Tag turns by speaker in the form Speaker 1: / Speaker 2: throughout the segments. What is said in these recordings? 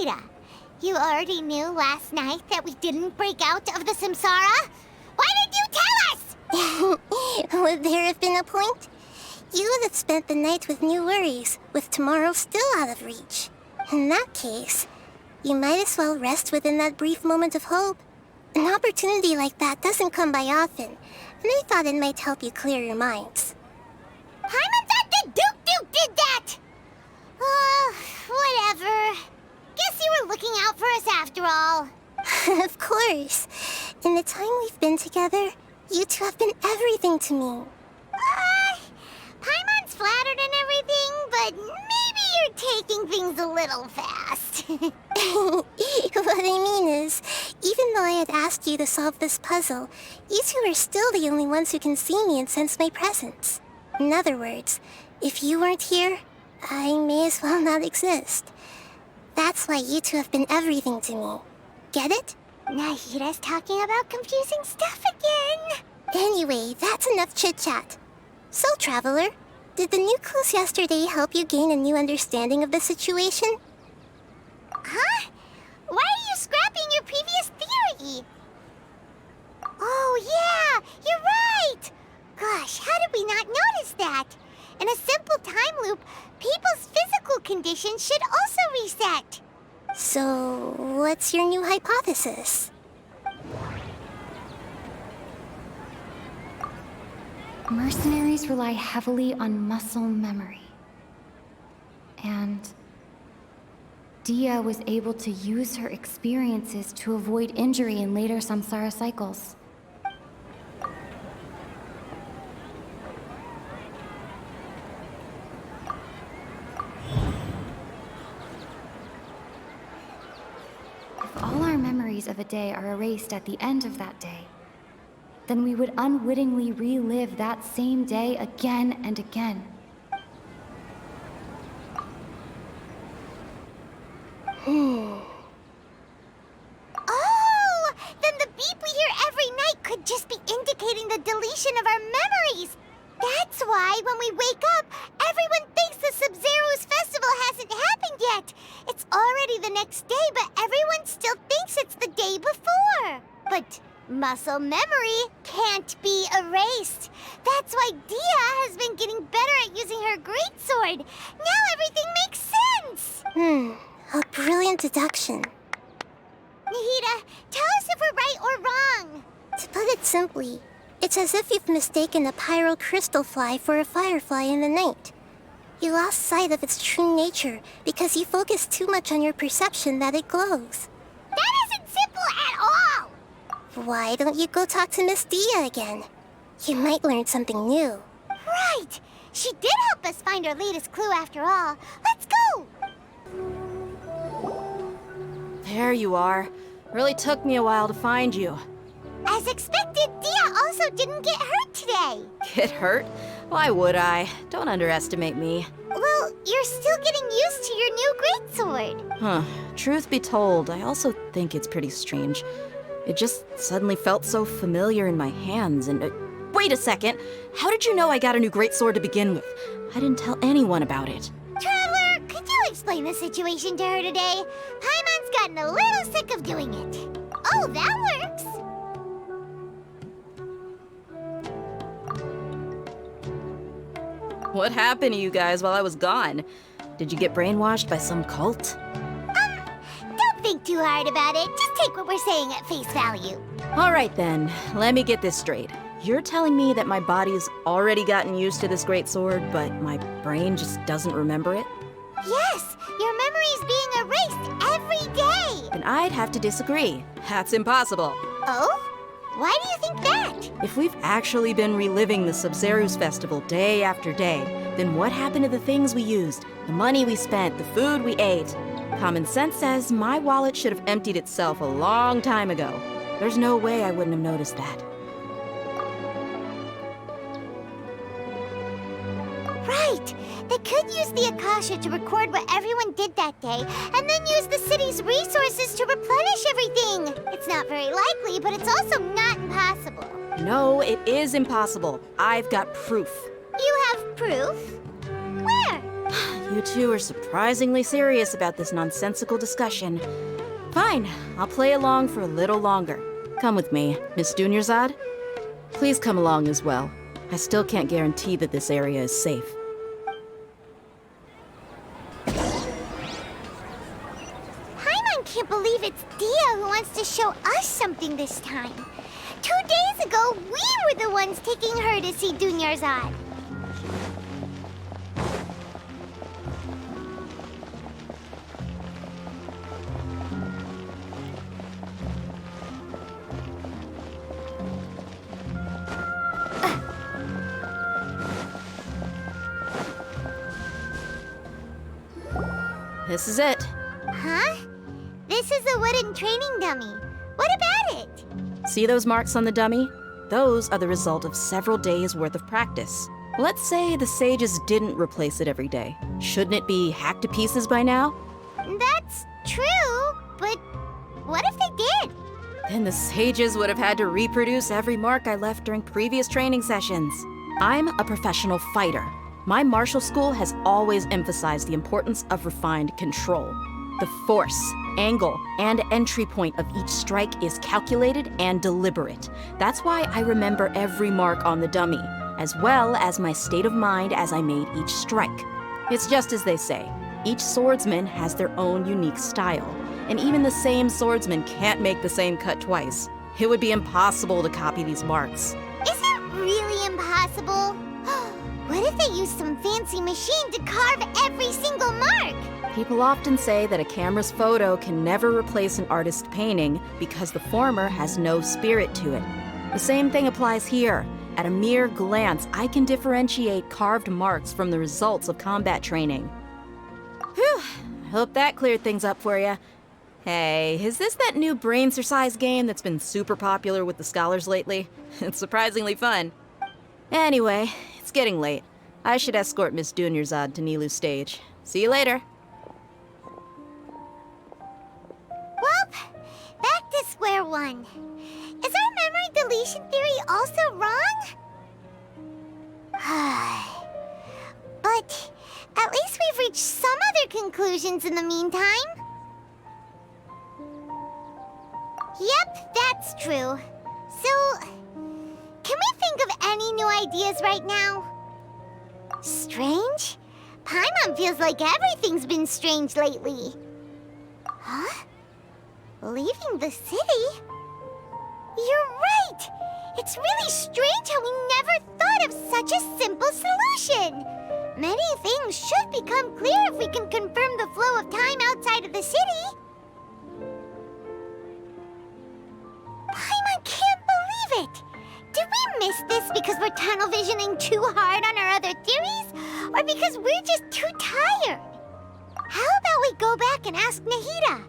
Speaker 1: Nahida, you already knew last night that we didn't break out of the samsara? Why did you tell us?
Speaker 2: Would there have been a point? You would have spent the night with new worries, with tomorrow still out of reach. In that case, you might as well rest within that brief moment of hope. An opportunity like that doesn't come by often, and I thought it might help you clear your minds.
Speaker 1: Paimon thought the Duke did that! Whatever. Guess you were looking out for us after all.
Speaker 2: Of course. In the time we've been together, you two have been everything to me.
Speaker 1: Paimon's flattered and everything, but maybe you're taking things a little fast.
Speaker 2: What I mean is, even though I had asked you to solve this puzzle, you two are still the only ones who can see me and sense my presence. In other words, if you weren't here, I may as well not exist. That's why you two have been everything to me. Get it?
Speaker 1: Nahida's talking about confusing stuff again.
Speaker 2: Anyway, that's enough chit-chat. So, Traveler, did the new clues yesterday help you gain a new understanding of the situation?
Speaker 1: Huh? Why are you scrapping your previous theory? Oh, yeah, you're right! Gosh, how did we not notice that? In a simple time loop, people's physical conditions should also reset.
Speaker 2: So, what's your new hypothesis?
Speaker 3: Mercenaries rely heavily on muscle memory. And Dia was able to use her experiences to avoid injury in later samsara cycles. If all our memories of a day are erased at the end of that day, then we would unwittingly relive that same day again and again.
Speaker 1: Oh! Then the beep we hear every night could just be indicating the deletion of our memories! That's why when we wake up, everyone thinks the Sub-Zero's festival hasn't happened yet! It's already the next day, but everyone still thinks it's the day before! But muscle memory can't be erased. That's why Dia has been getting better at using her greatsword. Now everything makes sense!
Speaker 2: A brilliant deduction.
Speaker 1: Nahida, tell us if we're right or wrong.
Speaker 2: To put it simply, it's as if you've mistaken a pyro crystal fly for a firefly in the night. You lost sight of its true nature because you focused too much on your perception that it glows.
Speaker 1: That isn't simple at all!
Speaker 2: Why don't you go talk to Miss Dia again? You might learn something new.
Speaker 1: Right! She did help us find our latest clue after all. Let's go!
Speaker 4: There you are. Really took me a while to find you.
Speaker 1: As expected, Dia also didn't get hurt today.
Speaker 4: Get hurt? Why would I? Don't underestimate me.
Speaker 1: Well, you're still getting used to your new greatsword.
Speaker 4: Huh. Truth be told, I also think it's pretty strange. It just suddenly felt so familiar in my hands and... wait a second! How did you know I got a new greatsword to begin with? I didn't tell anyone about it.
Speaker 1: Traveler, could you explain the situation to her today? Paimon's gotten a little sick of doing it. Oh, that works!
Speaker 4: What happened to you guys while I was gone? Did you get brainwashed by some cult?
Speaker 1: Don't think too hard about it. Just take what we're saying at face value.
Speaker 4: Alright then, let me get this straight. You're telling me that my body's already gotten used to this great sword, but my brain just doesn't remember it?
Speaker 1: Yes, your memory's being erased every day.
Speaker 4: Then I'd have to disagree. That's impossible.
Speaker 1: Oh? Why do you think that?
Speaker 4: If we've actually been reliving the Sub-Zero's festival day after day, then what happened to the things we used, the money we spent, the food we ate? Common sense says my wallet should have emptied itself a long time ago. There's no way I wouldn't have noticed that.
Speaker 1: Right! They could use the Akasha to record what everyone did that day, and then use the city's resources to replenish everything! It's not very likely, but it's also not impossible.
Speaker 4: No, it is impossible. I've got proof.
Speaker 1: You have proof? Where?
Speaker 4: You two are surprisingly serious about this nonsensical discussion. Fine, I'll play along for a little longer. Come with me, Miss Dunyarzad. Please come along as well. I still can't guarantee that this area is safe.
Speaker 1: Paimon can't believe it's Dia who wants to show us something this time. 2 days ago, we were the ones taking her to see Dunyarzad.
Speaker 4: This is it.
Speaker 1: Huh? This is a wooden training dummy. What about it?
Speaker 4: See those marks on the dummy? Those are the result of several days' worth of practice. Let's say the sages didn't replace it every day. Shouldn't it be hacked to pieces by now?
Speaker 1: That's true, but what if they did?
Speaker 4: Then the sages would have had to reproduce every mark I left during previous training sessions. I'm a professional fighter. My martial school has always emphasized the importance of refined control. The force, angle, and entry point of each strike is calculated and deliberate. That's why I remember every mark on the dummy, as well as my state of mind as I made each strike. It's just as they say, each swordsman has their own unique style, and even the same swordsman can't make the same cut twice. It would be impossible to copy these marks.
Speaker 1: Is it really impossible? What if they use some fancy machine to carve every single mark?
Speaker 4: People often say that a camera's photo can never replace an artist's painting because the former has no spirit to it. The same thing applies here. At a mere glance, I can differentiate carved marks from the results of combat training. Whew, I hope that cleared things up for you. Hey, is this that new brain-exercise game that's been super popular with the scholars lately? It's surprisingly fun. Anyway, it's getting late. I should escort Miss Dunyarzad to Nilu's stage. See you later.
Speaker 1: Well, back to square one. Is our memory deletion theory also wrong? But at least we've reached some other conclusions in the meantime. Yep, that's true. So, can we think of any new ideas right now? Strange? Paimon feels like everything's been strange lately. Huh? Leaving the city? You're right! It's really strange how we never thought of such a simple solution! Many things should become clear if we can confirm the flow of time outside of the city. Paimon can't believe it! Did we miss this because we're tunnel visioning too hard on our other theories? Or because we're just too tired? How about we go back and ask Nahida?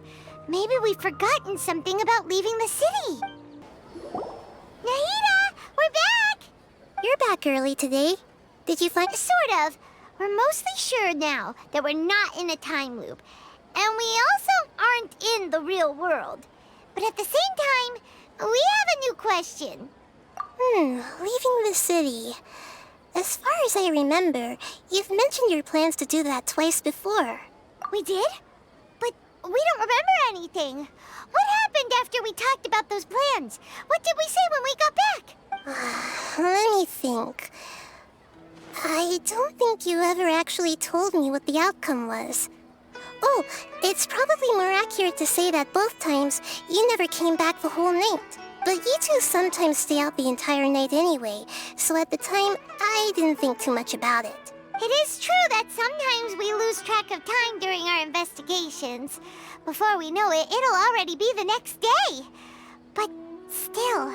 Speaker 1: Maybe we've forgotten something about leaving the city. Nahida, we're back!
Speaker 2: You're back early today. Did you find...
Speaker 1: Sort of. We're mostly sure now that we're not in a time loop. And we also aren't in the real world. But at the same time, we have a new question.
Speaker 2: Leaving the city. As far as I remember, you've mentioned your plans to do that twice before.
Speaker 1: We did? But we don't remember anything. What happened after we talked about those plans? What did we say when we got back?
Speaker 2: Let me think. I don't think you ever actually told me what the outcome was. Oh, it's probably more accurate to say that both times you never came back the whole night. But you two sometimes stay out the entire night anyway, so at the time, I didn't think too much about it.
Speaker 1: It is true that sometimes we lose track of time during our investigations. Before we know it, it'll already be the next day. But still,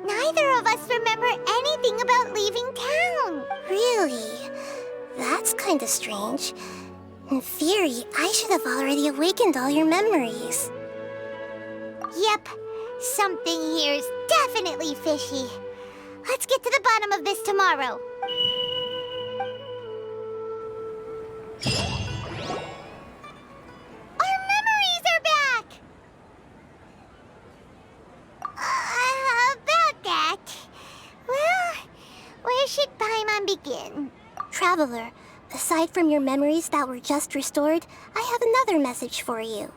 Speaker 1: neither of us remember anything about leaving town.
Speaker 2: Really? That's kinda strange. In theory, I should have already awakened all your memories.
Speaker 1: Yep, something here's definitely fishy. Let's get to the bottom of this tomorrow. Our memories are back! About that. Well, where should Paimon begin?
Speaker 2: Traveler, Aside from your memories that were just restored, I have another message for you.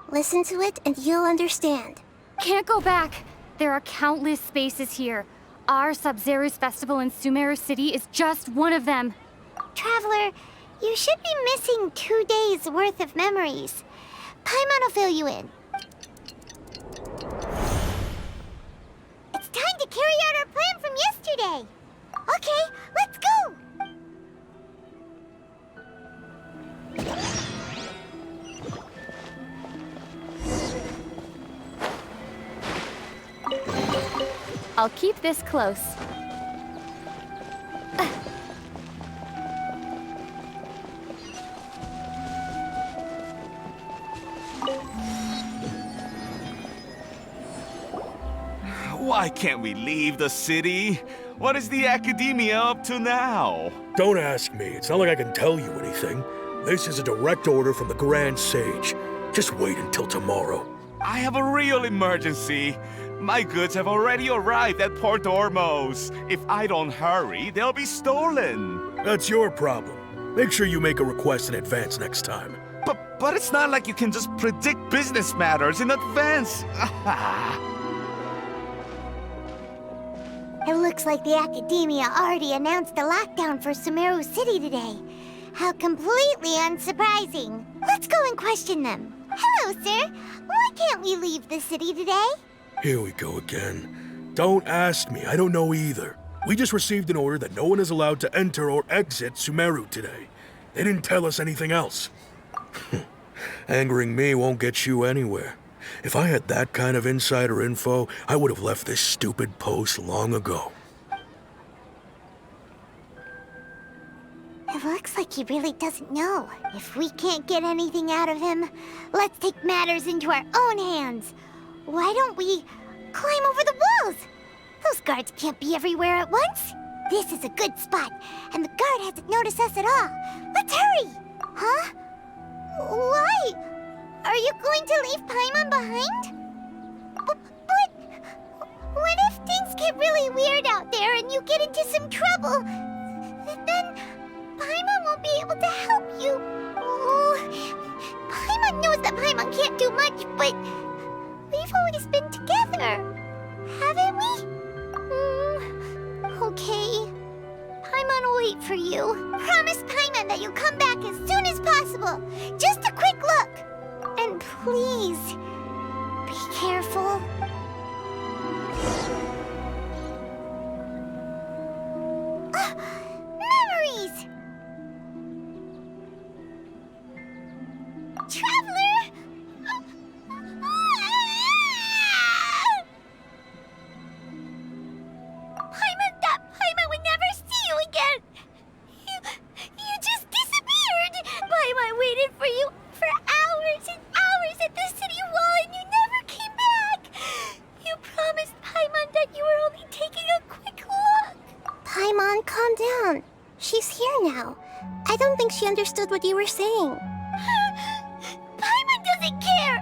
Speaker 2: Listen to it and you'll understand.
Speaker 3: Can't go back. There are countless spaces here. Our Sub-Zero's festival in Sumeru City is just one of them.
Speaker 1: Traveler, you should be missing 2 days worth of memories. Paimon will fill you in. It's time to carry out our plan from yesterday. Okay, let's go!
Speaker 3: I'll keep this close.
Speaker 5: Why can't we leave the city? What is the academia up to now?
Speaker 6: Don't ask me. It's not like I can tell you anything. This is a direct order from the Grand Sage. Just wait until tomorrow.
Speaker 5: I have a real emergency. My goods have already arrived at Port Ormos. If I don't hurry, they'll be stolen.
Speaker 6: That's your problem. Make sure you make a request in advance next time.
Speaker 5: But it's not like you can just predict business matters in advance.
Speaker 1: It looks like the Academia already announced a lockdown for Sumeru City today. How completely unsurprising. Let's go and question them. Hello, sir. Why can't we leave the city today?
Speaker 6: Here we go again. Don't ask me. I don't know either. We just received an order that no one is allowed to enter or exit Sumeru today. They didn't tell us anything else. Angering me won't get you anywhere. If I had that kind of insider info, I would have left this stupid post long ago.
Speaker 1: It looks like he really doesn't know. If we can't get anything out of him, let's take matters into our own hands. Why don't we climb over the walls? Those guards can't be everywhere at once. This is a good spot, and the guard hasn't noticed us at all. Let's hurry! Huh? Why? Are you going to leave Paimon behind? But what if things get really weird out there and you get into some trouble? Then Paimon won't be able to help you. Oh, Paimon knows that Paimon can't do much, but we've always been together, haven't we? Okay. Paimon will wait for you. Promise Paimon that you'll come back as soon as possible. Just a quick look. And please, be careful. Memories! Traveler! Paimon thought Paimon would never see you again! You just disappeared! Paimon waited for you for hours and hours at the city wall and you never came back! You promised Paimon that you were only taking a quick look!
Speaker 2: Paimon, calm down. She's here now. I don't think she understood what you were saying.
Speaker 1: Paimon doesn't care!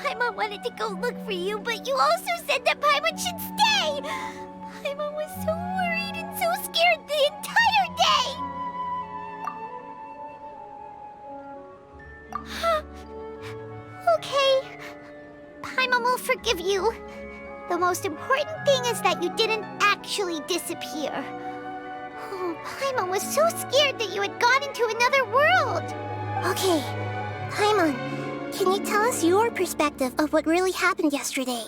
Speaker 1: Paimon wanted to go look for you, but you also said that Paimon should stay! Paimon was so worried and so scared the entire day! Okay. Paimon will forgive you. The most important thing is that you didn't actually disappear. Oh, Paimon was so scared that you had gone into another world!
Speaker 2: Okay, Paimon, can you tell us your perspective of what really happened yesterday?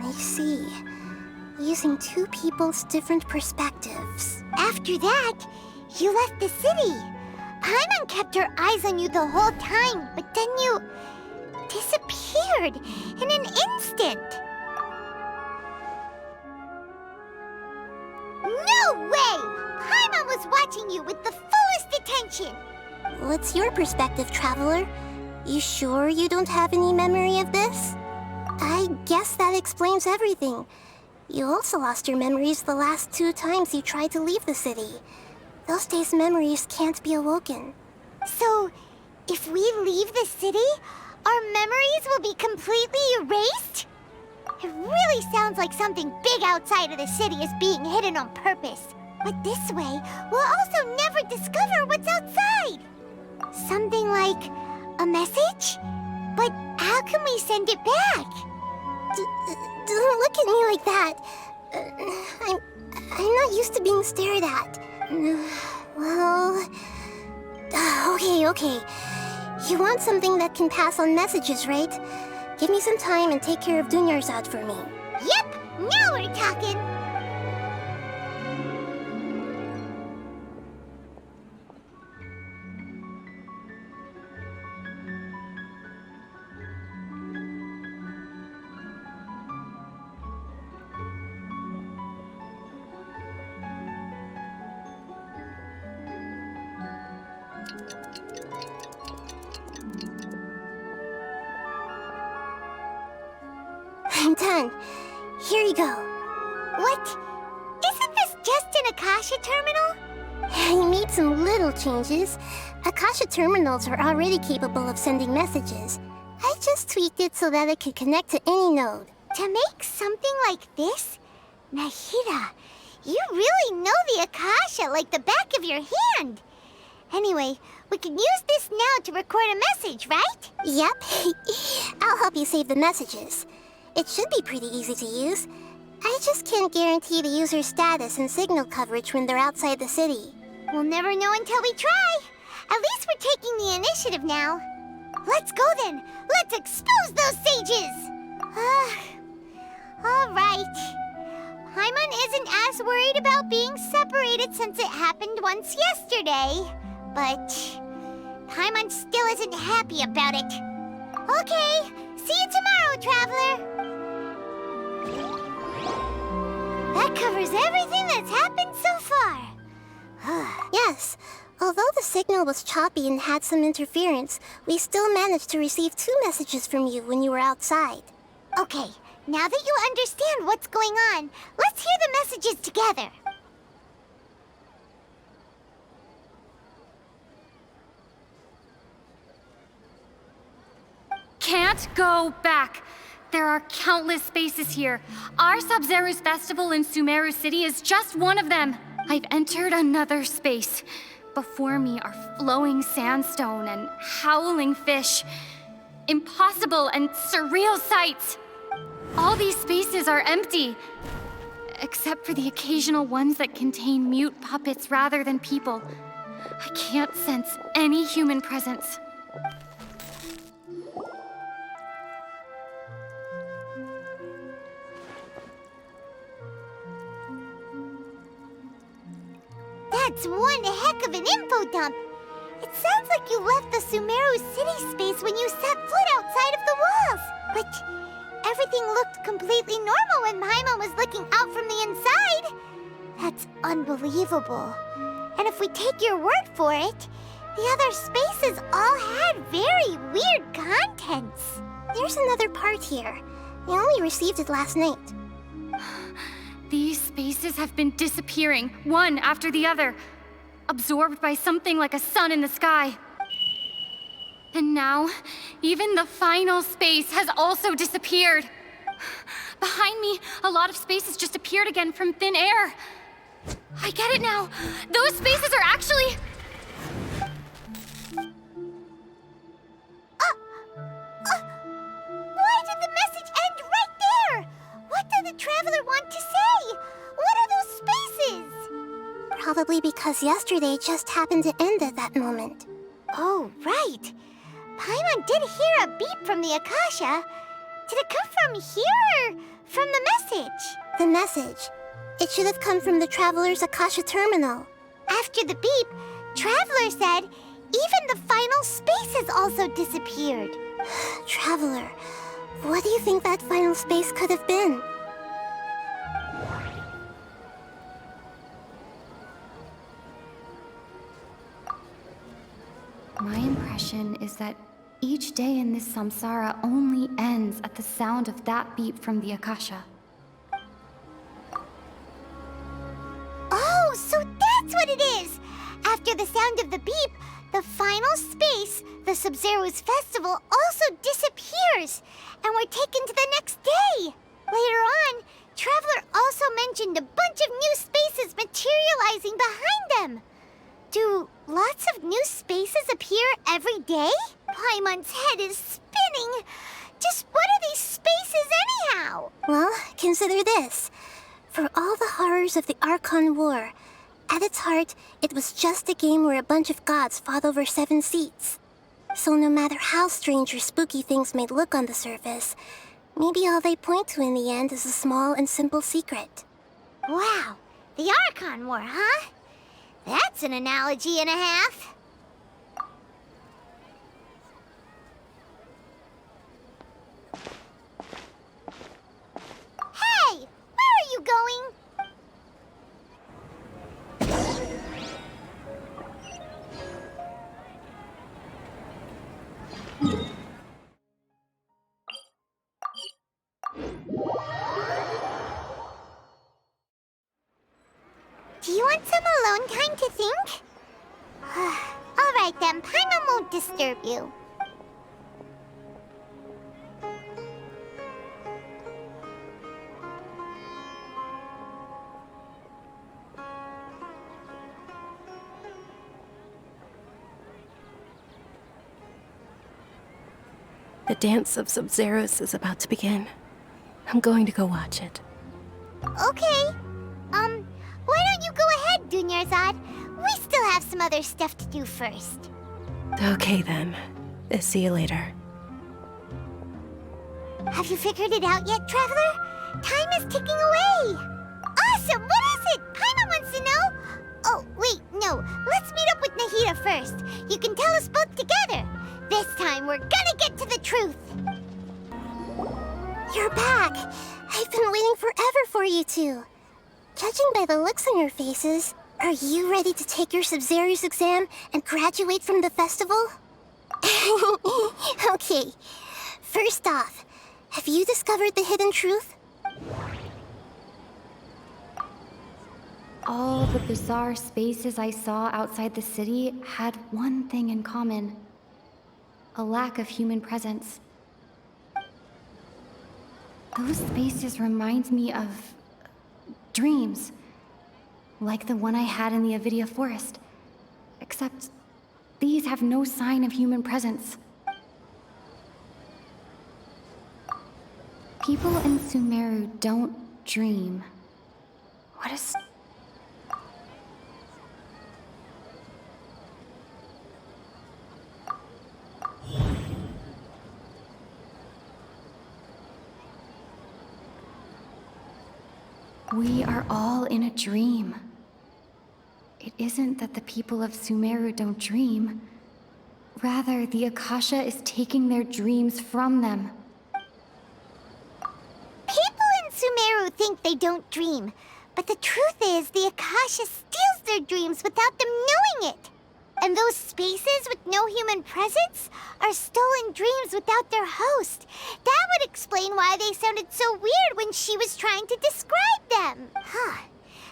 Speaker 2: I see. Using two people's different perspectives.
Speaker 1: After that, you left the city. Paimon kept her eyes on you the whole time, but then you disappeared in an instant. No way! Paimon was watching you with the fullest attention.
Speaker 2: What's your perspective, Traveler? You sure you don't have any memory of this? I guess that explains everything. You also lost your memories the last 2 times you tried to leave the city. Those days' memories can't be awoken.
Speaker 1: So, if we leave the city, our memories will be completely erased? It really sounds like something big outside of the city is being hidden on purpose. But this way, we'll also never discover what's outside. Something like a message? But how can we send it back?
Speaker 2: Don't look at me like that. I'm not used to being stared at. Well... Okay. You want something that can pass on messages, right? Give me some time and take care of Dunyarzad for me.
Speaker 1: Yep, now we're talking.
Speaker 2: I'm done. Here you go.
Speaker 1: What? Isn't this just an Akasha terminal?
Speaker 2: You made some little changes. Akasha terminals are already capable of sending messages. I just tweaked it so that it could connect to any node.
Speaker 1: To make something like this? Nahida, you really know the Akasha like the back of your hand. Anyway, we can use this now to record a message, right?
Speaker 2: Yep. I'll help you save the messages. It should be pretty easy to use. I just can't guarantee the user's status and signal coverage when they're outside the city.
Speaker 1: We'll never know until we try. At least we're taking the initiative now. Let's go then. Let's expose those sages. All right. Paimon isn't as worried about being separated since it happened once yesterday. But Paimon still isn't happy about it. Okay. See you tomorrow, Traveler. That covers everything that's happened so far.
Speaker 2: Yes. Although the signal was choppy and had some interference, we still managed to receive 2 messages from you when you were outside.
Speaker 1: Okay, now that you understand what's going on, let's hear the messages together.
Speaker 3: Can't go back. There are countless spaces here. Our Sub-Zero's festival in Sumeru City is just one of them. I've entered another space. Before me are flowing sandstone and howling fish. Impossible and surreal sights. All these spaces are empty, except for the occasional ones that contain mute puppets rather than people. I can't sense any human presence.
Speaker 1: That's one heck of an info dump. It sounds like you left the Sumeru City space when you set foot outside of the walls. But everything looked completely normal when Paimon was looking out from the inside. That's unbelievable. And if we take your word for it, the other spaces all had very weird contents.
Speaker 2: There's another part here. I only received it last night.
Speaker 3: These spaces have been disappearing, one after the other, absorbed by something like a sun in the sky. And now, even the final space has also disappeared. Behind me, a lot of spaces just appeared again from thin air. I get it now. Those spaces are actually...
Speaker 1: Why did the message end right there? What did the Traveler want to say? What are those spaces?
Speaker 2: Probably because yesterday just happened to end at that moment.
Speaker 1: Oh, right. Paimon did hear a beep from the Akasha. Did it come from here or from the message?
Speaker 2: The message. It should have come from the Traveler's Akasha terminal.
Speaker 1: After the beep, Traveler said even the final space has also disappeared.
Speaker 2: Traveler, what do you think that final space could have been?
Speaker 3: My impression is that each day in this samsara only ends at the sound of that beep from the Akasha.
Speaker 1: Oh, so that's what it is! After the sound of the beep, the final space, the Sub-Zero's festival, also disappears, and we're taken to the next day. Later on, Traveler also mentioned a bunch of new spaces materializing behind them. Do lots of new spaces appear every day? Paimon's head is spinning. Just what are these spaces anyhow?
Speaker 2: Well, consider this. For all the horrors of the Archon War, at its heart, it was just a game where a bunch of gods fought over 7 seats. So no matter how strange or spooky things may look on the surface, maybe all they point to in the end is a small and simple secret.
Speaker 1: Wow, the Archon War, huh? That's an analogy and a half. Hey, where are you going? Do you want some alone time to think? All right then, Paimon won't disturb you.
Speaker 7: The dance of Sub-Zeros is about to begin. I'm going to go watch it.
Speaker 1: Okay. Why don't you go ahead, Dunyarzad? We still have some other stuff to do first.
Speaker 7: Okay then. See you later.
Speaker 1: Have you figured it out yet, Traveler? Time is ticking away. Awesome! What is it? Paimon wants to know. Oh, wait, no. Let's meet up with Nahida first. You can tell us both together. This time, we're gonna get to the truth.
Speaker 2: You're back! I've been waiting forever for you two. Judging by the looks on your faces, are you ready to take your Sub-Zeros exam and graduate from the festival? Okay, first off, have you discovered the hidden truth?
Speaker 3: All the bizarre spaces I saw outside the city had one thing in common: a lack of human presence. Those spaces remind me of dreams, like the one I had in the Avidia forest. Except these have no sign of human presence. People in Sumeru don't dream. What is... We are all in a dream. It isn't that the people of Sumeru don't dream. Rather, the Akasha is taking their dreams from them.
Speaker 1: People in Sumeru think they don't dream, but the truth is the Akasha steals their dreams without them knowing it. And those spaces with no human presence are stolen dreams without their host. That would explain why they sounded so weird when she was trying to describe them. Huh.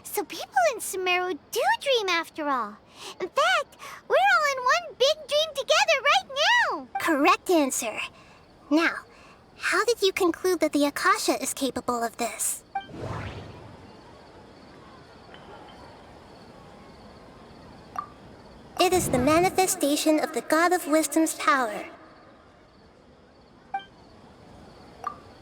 Speaker 1: So people in Sumeru do dream after all. In fact, we're all in one big dream together right now.
Speaker 2: Correct answer. Now, how did you conclude that the Akasha is capable of this? It is the manifestation of the God of Wisdom's power.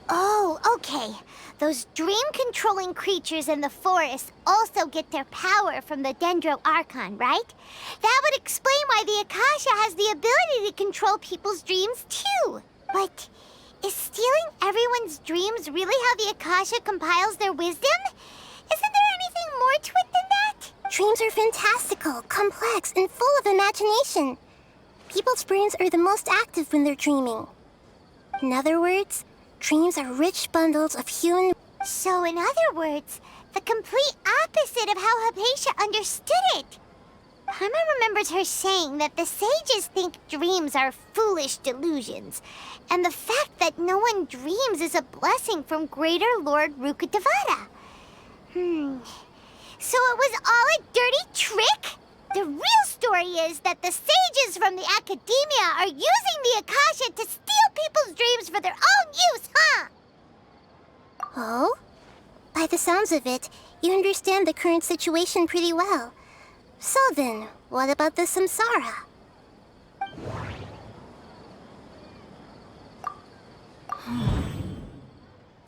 Speaker 1: Oh, okay. Those dream-controlling creatures in the forest also get their power from the Dendro Archon, right? That would explain why the Akasha has the ability to control people's dreams, too. But is stealing everyone's dreams really how the Akasha compiles their wisdom? Isn't there anything more to it than that?
Speaker 2: Dreams are fantastical, complex, and full of imagination. People's brains are the most active when they're dreaming. In other words, dreams are rich bundles of human...
Speaker 1: So, in other words, the complete opposite of how Hypatia understood it. Paimon remembers her saying that the sages think dreams are foolish delusions, and the fact that no one dreams is a blessing from Greater Lord Rukkhadevata. So it was all a dirty trick? The real story is that the sages from the Academia are using the Akasha to steal people's dreams for their own use, huh?
Speaker 2: Oh? By the sounds of it, you understand the current situation pretty well. So then, what about the samsara?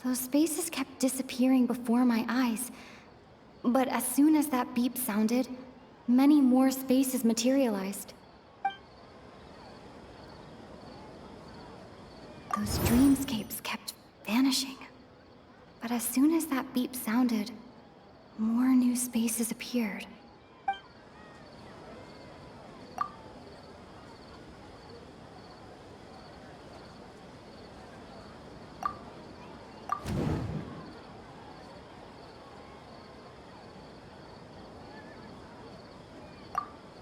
Speaker 3: Those spaces kept disappearing before my eyes. But as soon as that beep sounded, many more spaces materialized. Those dreamscapes kept vanishing. But as soon as that beep sounded, more new spaces appeared.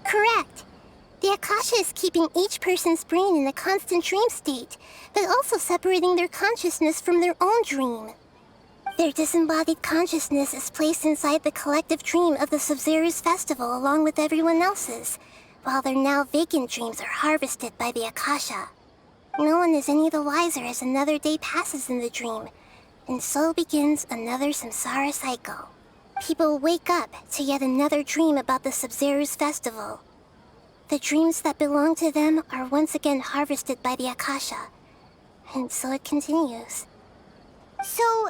Speaker 2: Correct. The Akasha is keeping each person's brain in a constant dream state, but also separating their consciousness from their own dream. Their disembodied consciousness is placed inside the collective dream of the Sub-Zero's festival along with everyone else's, while their now vacant dreams are harvested by the Akasha. No one is any the wiser as another day passes in the dream, and so begins another samsara cycle. People wake up to yet another dream about the Sub-Zero's festival. The dreams that belong to them are once again harvested by the Akasha, and so it continues.
Speaker 1: So,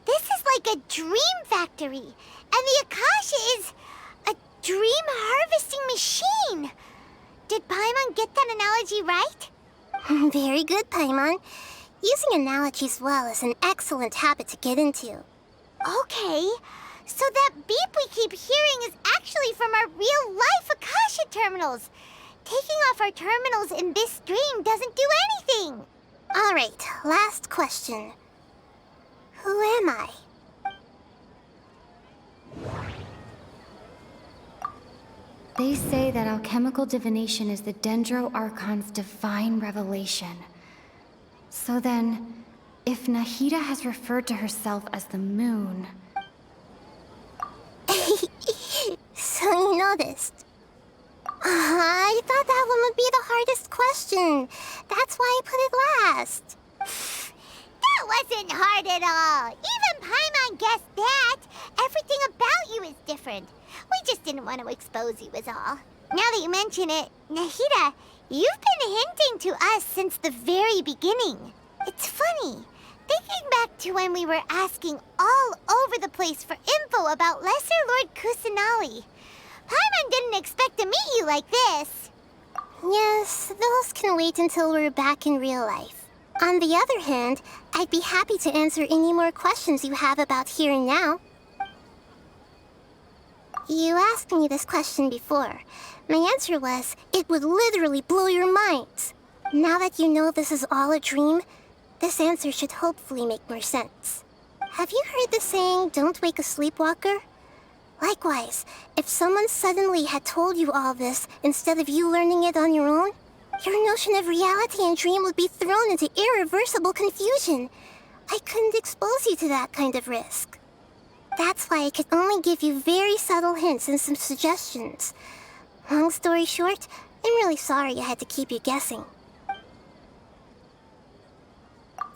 Speaker 1: this is like a dream factory, and the Akasha is a dream harvesting machine. Did Paimon get that analogy right?
Speaker 2: Very good, Paimon. Using analogies well is an excellent habit to get into.
Speaker 1: Okay, so that beep we keep hearing is actually from our real-life Akasha terminals. Taking off our terminals in this dream doesn't do anything.
Speaker 2: All right, last question. Who am I?
Speaker 3: They say that alchemical divination is the Dendro Archon's divine revelation. So then, if Nahida has referred to herself as the moon...
Speaker 2: So you noticed. I thought that one would be the hardest question. That's why I put it last.
Speaker 1: That wasn't hard at all. Even Paimon guessed that. Everything about you is different. We just didn't want to expose you is all. Now that you mention it, Nahida, you've been hinting to us since the very beginning. It's funny. Thinking back to when we were asking all over the place for info about Lesser Lord Kusanali. Paimon didn't expect to meet you like this.
Speaker 2: Yes, those can wait until we're back in real life. On the other hand, I'd be happy to answer any more questions you have about here and now. You asked me this question before. My answer was, it would literally blow your minds. Now that you know this is all a dream, this answer should hopefully make more sense. Have you heard the saying, don't wake a sleepwalker? Likewise, if someone suddenly had told you all this instead of you learning it on your own, your notion of reality and dream would be thrown into irreversible confusion. I couldn't expose you to that kind of risk. That's why I could only give you very subtle hints and some suggestions. Long story short, I'm really sorry I had to keep you guessing.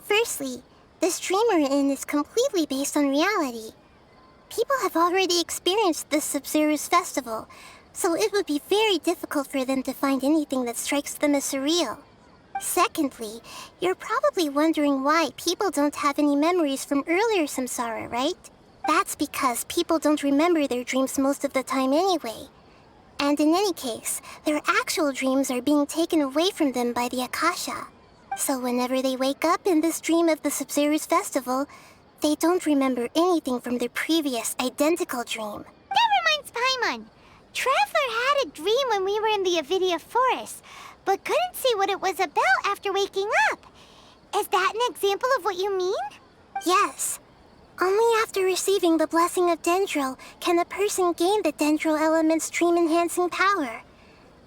Speaker 2: Firstly, this dream we're in is completely based on reality. People have already experienced this Sub-Zero's festival, so it would be very difficult for them to find anything that strikes them as surreal. Secondly, you're probably wondering why people don't have any memories from earlier samsara, right? That's because people don't remember their dreams most of the time anyway. And in any case, their actual dreams are being taken away from them by the Akasha. So whenever they wake up in this dream of the Sub-Zero's festival, they don't remember anything from their previous identical dream.
Speaker 1: That reminds Paimon. Traveler had a dream when we were in the Avidia forest, but couldn't see what it was about after waking up. Is that an example of what you mean?
Speaker 2: Yes. Only after receiving the blessing of Dendro can a person gain the Dendro element's dream-enhancing power.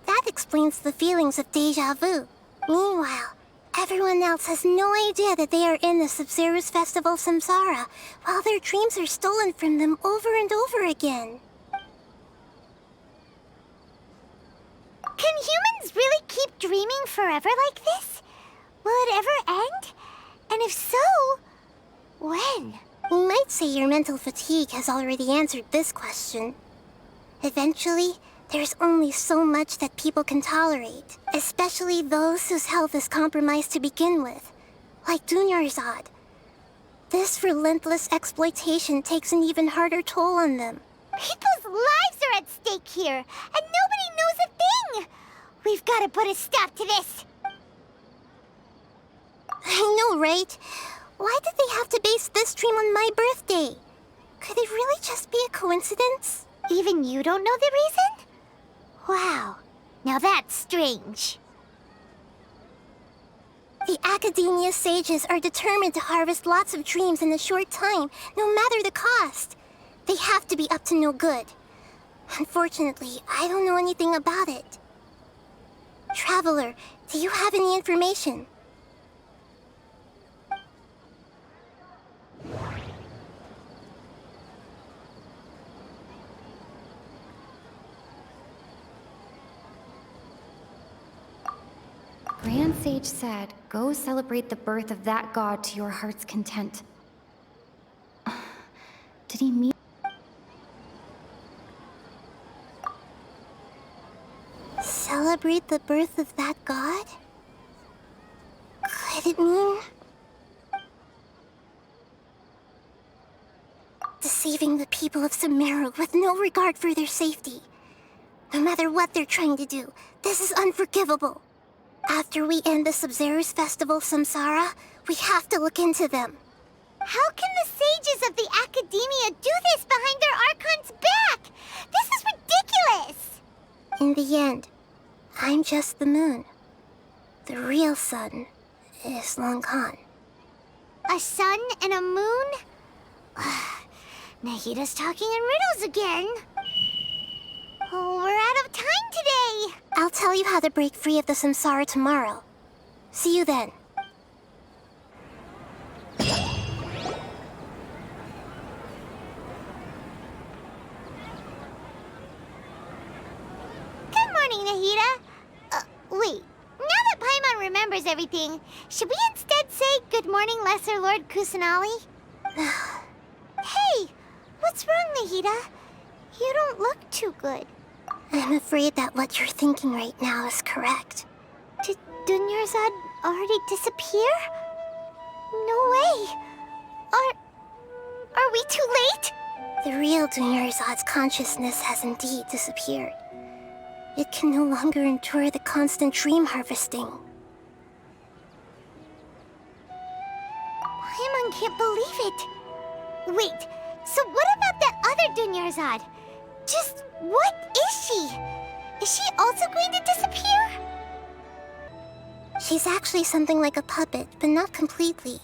Speaker 2: That explains the feelings of deja vu. Meanwhile, everyone else has no idea that they are in the Sub-Zero's festival samsara, while their dreams are stolen from them over and over again.
Speaker 1: Can humans really keep dreaming forever like this? Will it ever end? And if so, when?
Speaker 2: You might say your mental fatigue has already answered this question. Eventually, there's only so much that people can tolerate, especially those whose health is compromised to begin with, like Dunyarzad. This relentless exploitation takes an even harder toll on them.
Speaker 1: People's lives are at stake here, and nobody knows a thing! We've got to put a stop to this!
Speaker 2: I know, right? Why did they have to base this dream on my birthday? Could it really just be a coincidence?
Speaker 1: Even you don't know the reason? Wow, now that's strange.
Speaker 2: The Academia sages are determined to harvest lots of dreams in a short time, no matter the cost. They have to be up to no good. Unfortunately, I don't know anything about it. Traveler, do you have any information?
Speaker 3: Grand Sage said, go celebrate the birth of that god to your heart's content. Did he mean?
Speaker 2: Celebrate the birth of that god? Could it mean... deceiving the people of Sumeru with no regard for their safety? No matter what they're trying to do, this is unforgivable. After we end the Sabzeruz Festival Samsara, we have to look into them.
Speaker 1: How can the sages of the Academia do this behind their Archon's back? This is ridiculous!
Speaker 2: In the end, I'm just the moon. The real sun is long gone.
Speaker 1: A sun and a moon? Nahida's talking in riddles again. Oh, we're out of time today!
Speaker 2: I'll tell you how to break free of the samsara tomorrow. See you then.
Speaker 1: Good morning, Nahida. Wait. Now that Paimon remembers everything, should we instead say good morning, Lesser Lord Kusanali? Hey! What's wrong, Nahida? You don't look too good.
Speaker 2: I'm afraid that what you're thinking right now is correct.
Speaker 1: Did Dunyarzad already disappear? No way. Are we too late?
Speaker 2: The real Dunyarzad's consciousness has indeed disappeared. It can no longer endure the constant dream harvesting.
Speaker 1: Paimon can't believe it. Wait, so what about that other Dunyarzad? Just what is she? Is she also going to disappear?
Speaker 2: She's actually something like a puppet, but not completely.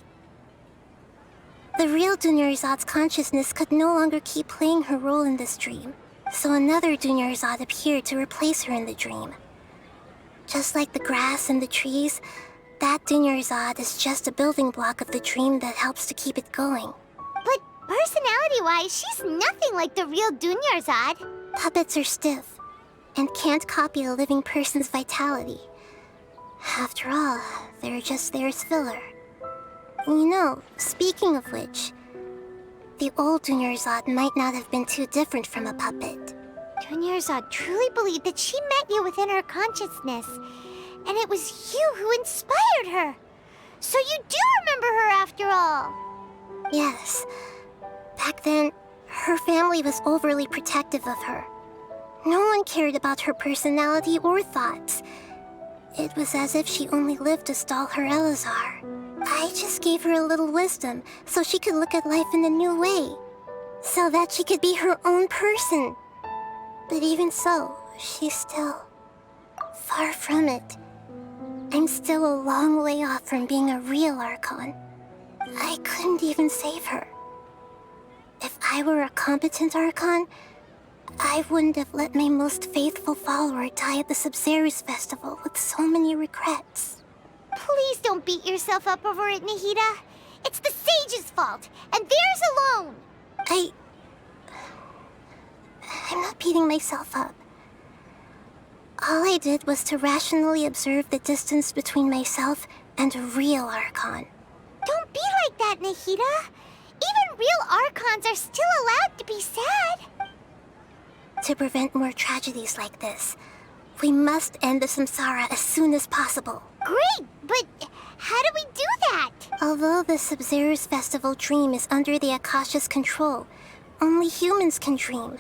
Speaker 2: The real Dunyarzad's consciousness could no longer keep playing her role in this dream, so another Dunyarzad appeared to replace her in the dream. Just like the grass and the trees, that Dunyarzad is just a building block of the dream that helps to keep it going.
Speaker 1: But personality-wise, she's nothing like the real Dunyarzad.
Speaker 2: Puppets are stiff, and can't copy a living person's vitality. After all, they're just there as filler. You know, speaking of which, the old Dunyarzad might not have been too different from a puppet.
Speaker 1: Dunyarzad truly believed that she met you within her consciousness, and it was you who inspired her. So you do remember her after all.
Speaker 2: Yes. Back then, her family was overly protective of her. No one cared about her personality or thoughts. It was as if she only lived to stall her Elazar. I just gave her a little wisdom so she could look at life in a new way. So that she could be her own person. But even so, she's still far from it. I'm still a long way off from being a real Archon. I couldn't even save her. If I were a competent Archon, I wouldn't have let my most faithful follower die at the Sabzeruz Festival with so many regrets.
Speaker 1: Please don't beat yourself up over it, Nahida. It's the sage's fault, and theirs alone.
Speaker 2: I'm not beating myself up. All I did was to rationally observe the distance between myself and a real Archon.
Speaker 1: Don't be like that, Nahida. Even real Archons are still allowed to be sad.
Speaker 2: To prevent more tragedies like this, we must end the samsara as soon as possible.
Speaker 1: Great, but how do we do that?
Speaker 2: Although the Sub-Zero's festival dream is under the Akasha's control, only humans can dream.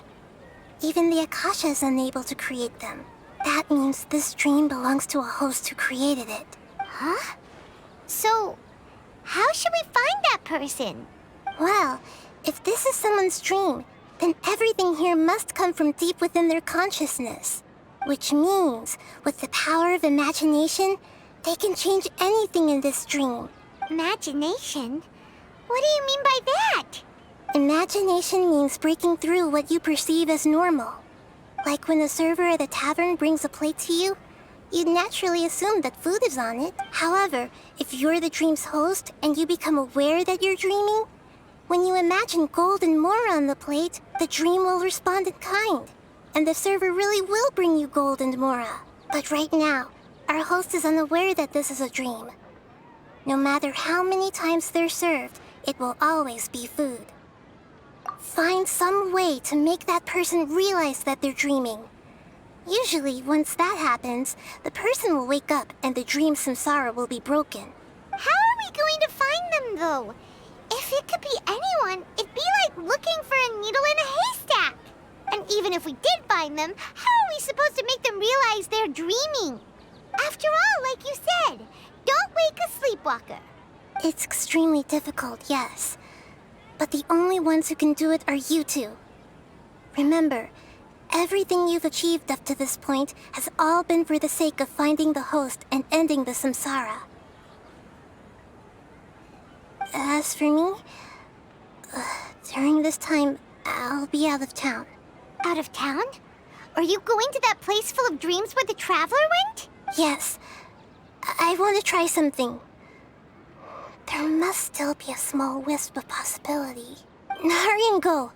Speaker 2: Even the Akasha is unable to create them. That means this dream belongs to a host who created it.
Speaker 1: Huh? So, how should we find that person?
Speaker 2: Well, if this is someone's dream, then everything here must come from deep within their consciousness. Which means, with the power of imagination, they can change anything in this dream.
Speaker 1: Imagination? What do you mean by that?
Speaker 2: Imagination means breaking through what you perceive as normal. Like when the server at a tavern brings a plate to you, you'd naturally assume that food is on it. However, if you're the dream's host and you become aware that you're dreaming, when you imagine gold and more on the plate, the dream will respond in kind. And the server really will bring you gold and mora. But right now, our host is unaware that this is a dream. No matter how many times they're served, it will always be food. Find some way to make that person realize that they're dreaming. Usually, once that happens, the person will wake up and the dream samsara will be broken.
Speaker 1: How are we going to find them, though? If it could be anyone, it'd be like looking for a needle in a haystack. And even if we did find them, how are we supposed to make them realize they're dreaming? After all, like you said, don't wake a sleepwalker.
Speaker 2: It's extremely difficult, yes. But the only ones who can do it are you two. Remember, everything you've achieved up to this point has all been for the sake of finding the host and ending the samsara. As for me, during this time, I'll be out of town.
Speaker 1: Out of town? Are you going to that place full of dreams where the Traveler went?
Speaker 2: Yes. I want to try something. There must still be a small wisp of possibility. Hurry and go.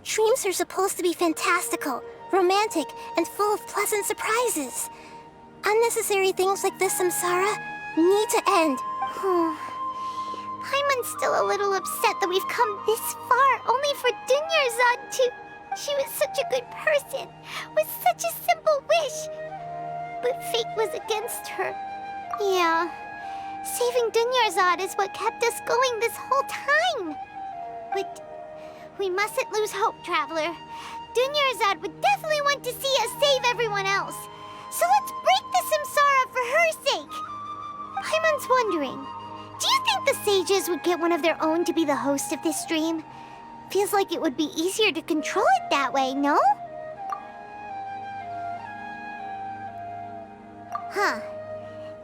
Speaker 2: Dreams are supposed to be fantastical, romantic, and full of pleasant surprises. Unnecessary things like this samsara need to end.
Speaker 1: Paimon's still a little upset that we've come this far only for Dunyarzad to... She was such a good person, with such a simple wish. But fate was against her. Yeah, saving Dunyarzad is what kept us going this whole time. But we mustn't lose hope, Traveler. Dunyarzad would definitely want to see us save everyone else. So let's break the samsara for her sake. Paimon's wondering, do you think the sages would get one of their own to be the host of this dream? Feels like it would be easier to control it that way, no? Huh.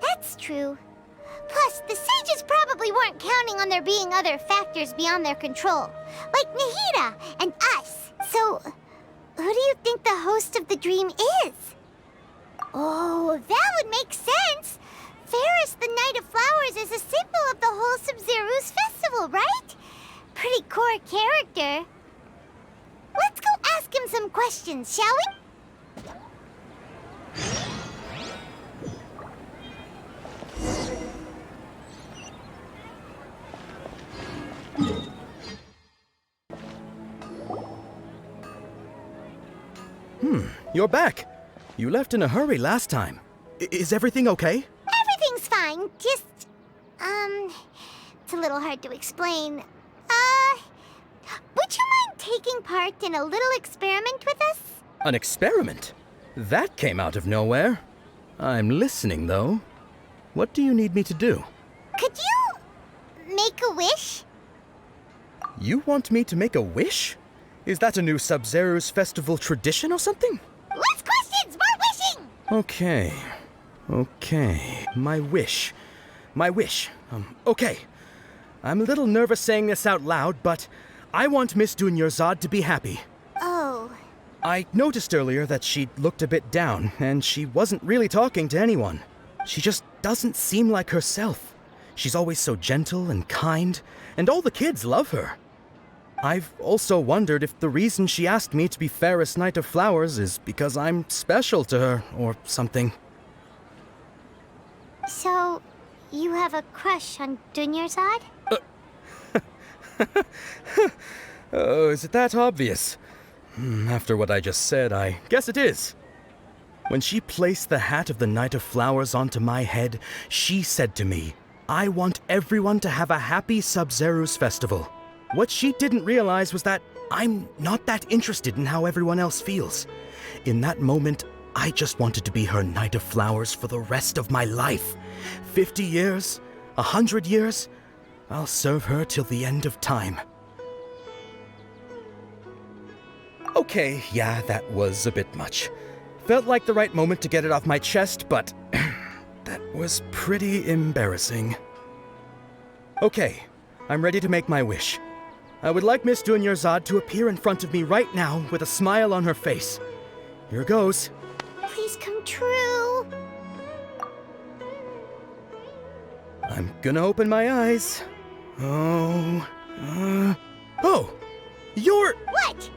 Speaker 1: That's true. Plus, the sages probably weren't counting on there being other factors beyond their control, like Nahida and us. So, who do you think the host of the dream is? Oh, that would make sense. Ferris, the Knight of Flowers, is a symbol of the whole Sub-Zero's festival, right? Pretty core character. Let's go ask him some questions, shall we?
Speaker 8: You're back. You left in a hurry last time. Is everything okay?
Speaker 1: Everything's fine. Just, it's a little hard to explain. Would you mind taking part in a little experiment with us?
Speaker 8: An experiment? That came out of nowhere. I'm listening, though. What do you need me to do?
Speaker 1: Could you make a wish?
Speaker 8: You want me to make a wish? Is that a new Sub-Zero's festival tradition or something?
Speaker 1: Less questions, more wishing!
Speaker 8: Okay. My wish. Okay. I'm a little nervous saying this out loud, but I want Miss Dunyarzad to be happy.
Speaker 1: Oh.
Speaker 8: I noticed earlier that she looked a bit down, and she wasn't really talking to anyone. She just doesn't seem like herself. She's always so gentle and kind, and all the kids love her. I've also wondered if the reason she asked me to be Fairest Knight of Flowers is because I'm special to her, or something.
Speaker 1: So, you have a crush on Dunyarzad?
Speaker 8: Oh, is it that obvious? After what I just said, I guess it is. When she placed the hat of the Knight of Flowers onto my head, she said to me, I want everyone to have a happy Sub-Zero's festival. What she didn't realize was that I'm not that interested in how everyone else feels. In that moment, I just wanted to be her Knight of Flowers for the rest of my life. 50 years, 100 years, I'll serve her till the end of time. Okay, yeah, that was a bit much. Felt like the right moment to get it off my chest, but that was pretty embarrassing. Okay, I'm ready to make my wish. I would like Miss Dunyarzad to appear in front of me right now with a smile on her face. Here goes.
Speaker 1: Please come true.
Speaker 8: I'm gonna open my eyes. Oh, you're...
Speaker 1: What?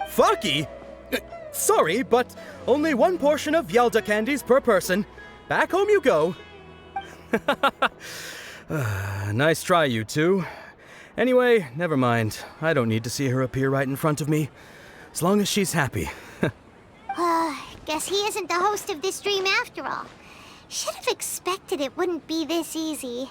Speaker 8: Fucky? Sorry, but only one portion of Yelda candies per person. Back home you go. Nice try, you two. Anyway, never mind. I don't need to see her appear right in front of me. As long as she's happy.
Speaker 1: Guess he isn't the host of this dream after all. Should have expected it wouldn't be this easy.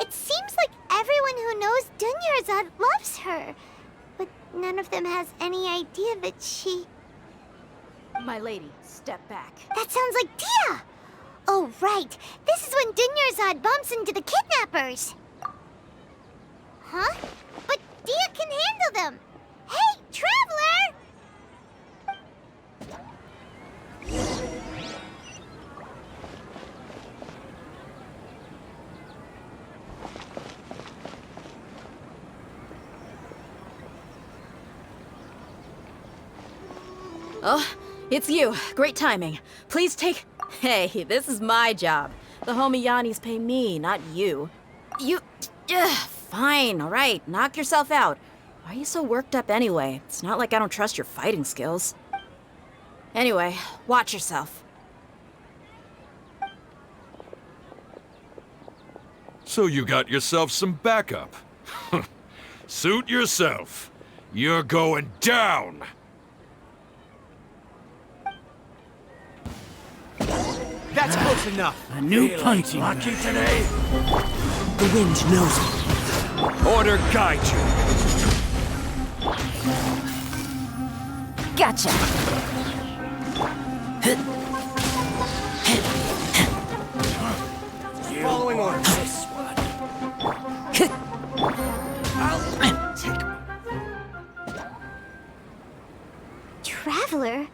Speaker 1: It seems like everyone who knows Dunyarzad loves her. But none of them has any idea that she...
Speaker 4: My lady, step back.
Speaker 1: That sounds like Dia! Oh, right. This is when Dunyarzad bumps into the kidnappers. Huh? But Dia can handle them. Hey, Traveler!
Speaker 4: Oh, it's you. Great timing. Please take... Hey, this is my job. The homie Yannis pay me, not you. You... Fine, all right. Knock yourself out. Why are you so worked up anyway? It's not like I don't trust your fighting skills. Anyway, watch yourself.
Speaker 9: So you got yourself some backup. Suit yourself. You're going down!
Speaker 10: That's close enough.
Speaker 11: A new punching
Speaker 9: Lucky today?
Speaker 11: The wind knows it.
Speaker 9: Order guide you.
Speaker 3: Gotcha.
Speaker 10: Following orders.
Speaker 11: This one. I'll take...
Speaker 1: Traveler,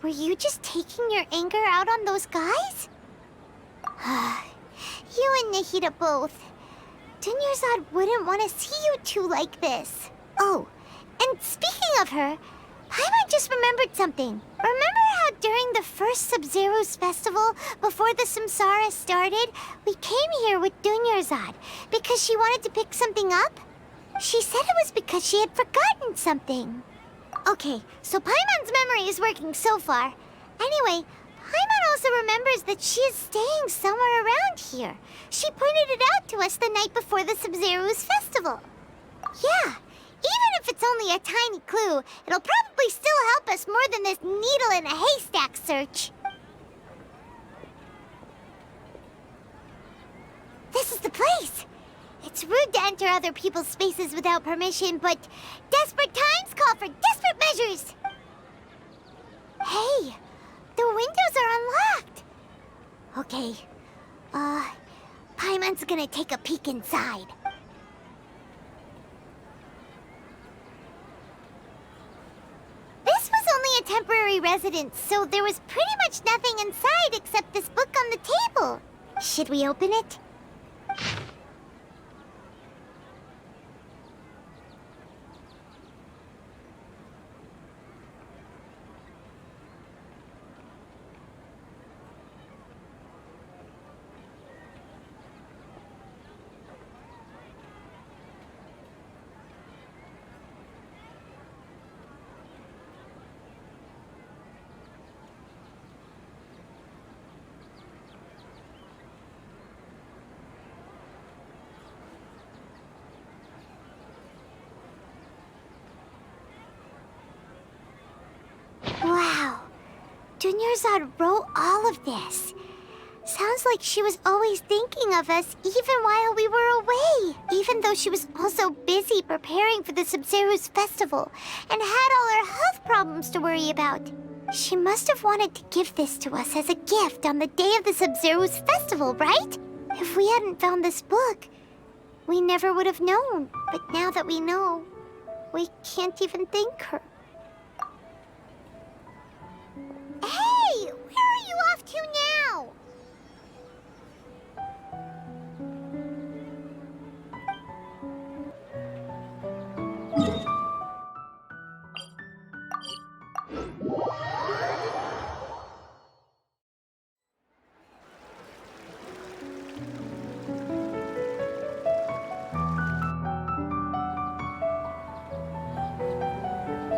Speaker 1: were you just taking your anger out on those guys? You and Nahida both. Dunyarzad wouldn't want to see you two like this. Oh, and speaking of her, Paimon just remembered something. Remember how during the first Sub-Zero's festival, before the Samsara started, we came here with Dunyarzad because she wanted to pick something up? She said it was because she had forgotten something. Okay, so Paimon's memory is working so far. Anyway, Paimon also remembers that she is staying somewhere around here. She pointed it out to us the night before the Sub-Zero's festival. Yeah, even if it's only a tiny clue, it'll probably still help us more than this needle in a haystack search. This is the place. It's rude to enter other people's spaces without permission, but desperate times call for desperate measures. Hey, the windows are unlocked. Okay, Paimon's gonna take a peek inside. This was only a temporary residence, so there was pretty much nothing inside except this book on the table. Should we open it? Dunyarzad wrote all of this. Sounds like she was always thinking of us even while we were away. Even though she was also busy preparing for the Sabzeruz festival and had all her health problems to worry about. She must have wanted to give this to us as a gift on the day of the Sabzeruz festival, right? If we hadn't found this book, we never would have known. But now that we know, we can't even thank her. Hey! Where are you off to now?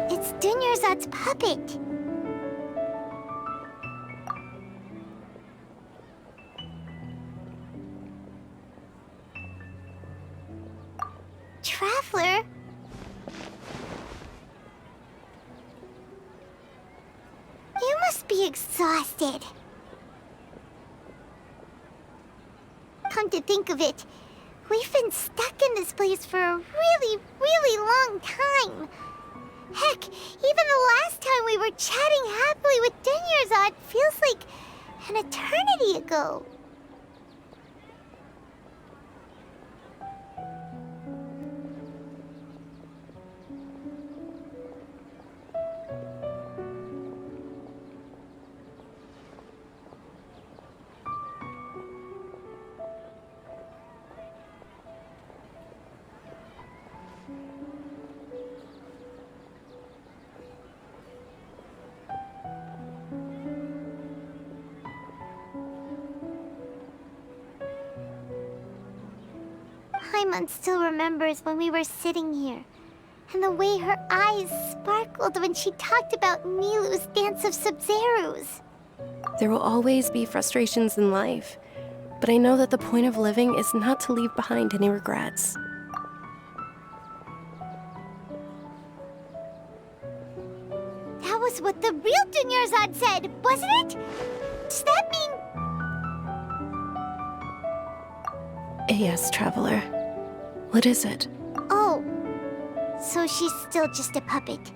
Speaker 1: It's Dunyarzad's puppet. Traveler? You must be exhausted. Come to think of it, we've been stuck in this place for a really, really long time. Heck, even the last time we were chatting happily with Dunyarzad feels like an eternity ago. Paimon still remembers when we were sitting here, and the way her eyes sparkled when she talked about Nilu's Dance of Sabzeruz.
Speaker 7: There will always be frustrations in life, but I know that the point of living is not to leave behind any regrets.
Speaker 1: That was what the real Dunyarzad said, wasn't it? Does that mean...
Speaker 7: Yes, Traveler. What is it?
Speaker 1: Oh, so she's still just a puppet.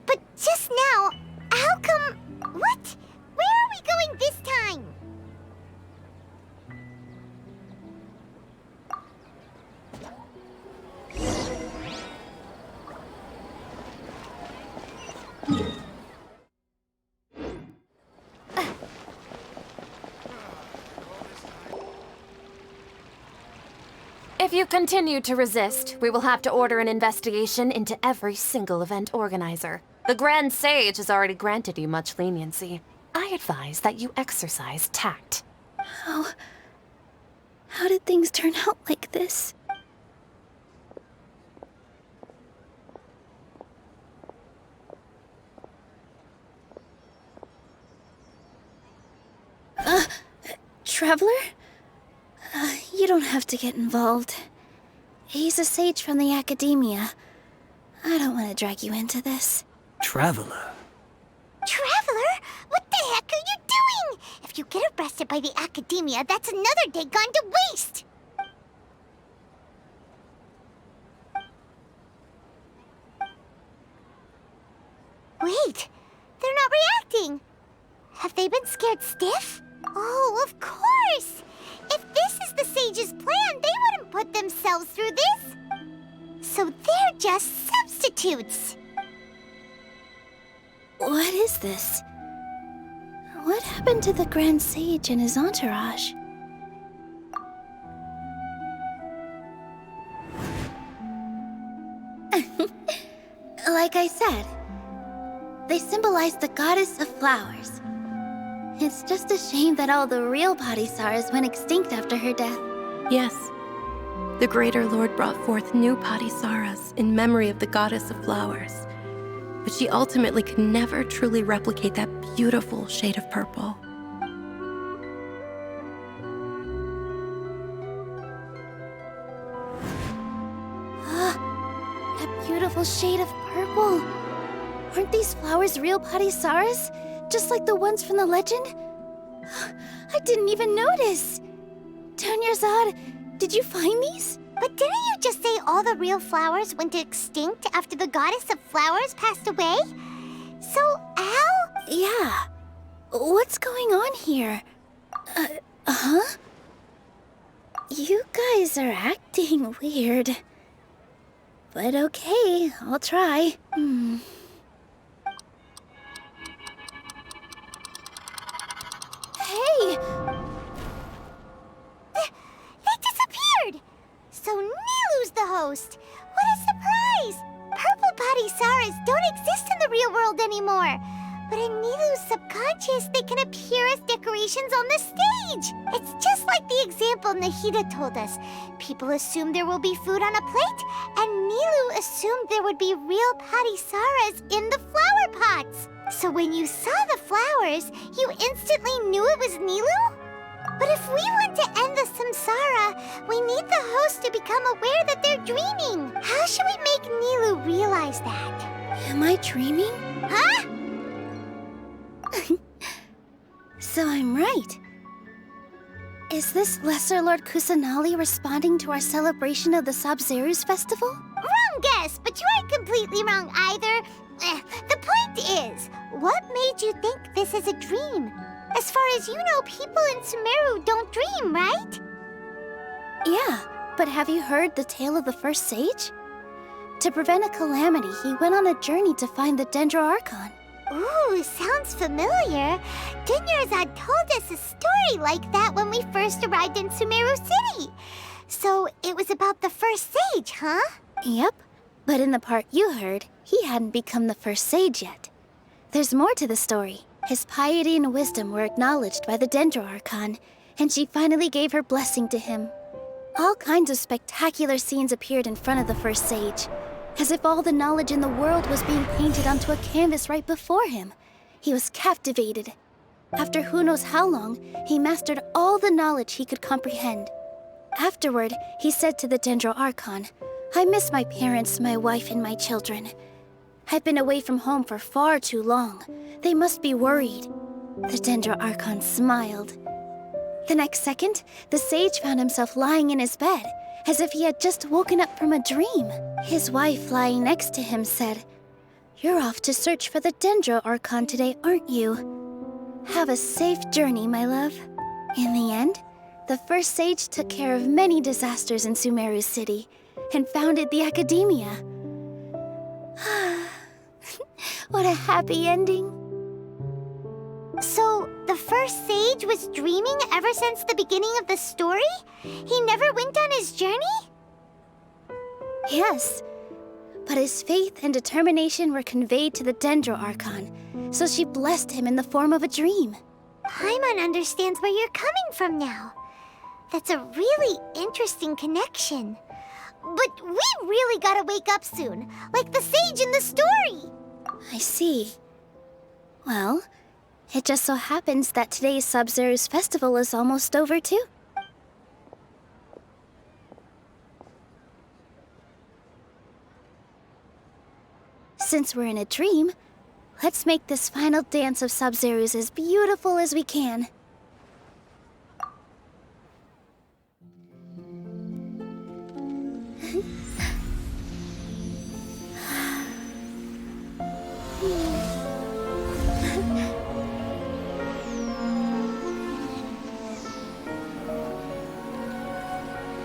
Speaker 1: But just now, how come... What? Where are we going this time?
Speaker 12: If you continue to resist, we will have to order an investigation into every single event organizer. The Grand Sage has already granted you much leniency. I advise that you exercise tact.
Speaker 2: How did things turn out like this? Traveler? You don't have to get involved. He's a sage from the academia. I don't want to drag you into this.
Speaker 11: Traveler.
Speaker 1: Traveler? What the heck are you doing? If you get arrested by the academia, that's another day gone to waste! Wait, they're not reacting. Have they been scared stiff? Oh, of course! If this is the sage's plan, they wouldn't put themselves through this. So they're just substitutes.
Speaker 2: What is this? What happened to the Grand Sage and his entourage? Like I said, they symbolize the goddess of flowers. It's just a shame that all the real Padisars went extinct after her death.
Speaker 7: Yes. The Greater Lord brought forth new Padisaras in memory of the goddess of flowers. But she ultimately could never truly replicate that beautiful shade of purple.
Speaker 2: That beautiful shade of purple. Weren't these flowers real Padisaras? just like the ones from the legend? I didn't even notice. Dunyarzad, did you find these?
Speaker 1: But didn't you just say all the real flowers went extinct after the goddess of flowers passed away? So, Al?
Speaker 2: Yeah. What's going on here? Huh? You guys are acting weird. But okay, I'll try. Hey!
Speaker 1: They disappeared! So Nilu's the host! What a surprise! Purple body Saras don't exist in the real world anymore. But in Nilu's subconscious, they can appear as decorations on the stage. It's just like the example Nahida told us. People assumed there will be food on a plate, and Nilu assumed there would be real Padisaras in the flower pots. So when you saw the flowers, you instantly knew it was Nilu? But if we want to end the samsara, we need the host to become aware that they're dreaming. How should we make Nilu realize that?
Speaker 2: Am I dreaming?
Speaker 1: Huh?
Speaker 2: So I'm right. Is this Lesser Lord Kusanali responding to our celebration of the Sabzeruz festival?
Speaker 1: Wrong guess, but you aren't completely wrong either. The point is, what made you think this is a dream? As far as you know, people in Sumeru don't dream, right?
Speaker 2: Yeah, but have you heard the tale of the first sage? To prevent a calamity, he went on a journey to find the Dendro Archon.
Speaker 1: Ooh, sounds familiar. Dunyarzad told us a story like that when we first arrived in Sumeru City. So it was about the first sage, huh?
Speaker 2: Yep, but in the part you heard, he hadn't become the first sage yet. There's more to the story. His piety and wisdom were acknowledged by the Dendro Archon, and she finally gave her blessing to him. All kinds of spectacular scenes appeared in front of the first sage, as if all the knowledge in the world was being painted onto a canvas right before him. He was captivated. After who knows how long, he mastered all the knowledge he could comprehend. Afterward, he said to the Dendro Archon, "I miss my parents, my wife, and my children. I've been away from home for far too long. They must be worried." The Dendro Archon smiled. The next second, the sage found himself lying in his bed, as if he had just woken up from a dream. His wife, lying next to him, said, "You're off to search for the Dendro Archon today, aren't you? Have a safe journey, my love." In the end, the first sage took care of many disasters in Sumeru City and founded the Academia. What a happy ending.
Speaker 1: So, the first sage was dreaming ever since the beginning of the story? He never went on his journey?
Speaker 2: Yes, but his faith and determination were conveyed to the Dendro Archon, so she blessed him in the form of a dream.
Speaker 1: Paimon understands where you're coming from now. That's a really interesting connection. But we really gotta wake up soon, like the sage in the story.
Speaker 2: I see. Well, it just so happens that today's Sabzeruz festival is almost over too. Since we're in a dream, let's make this final dance of Sabzeruz as beautiful as we can.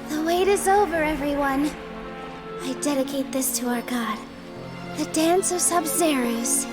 Speaker 2: The wait is over, everyone. I dedicate this to our god, the dance of Sabzeruz.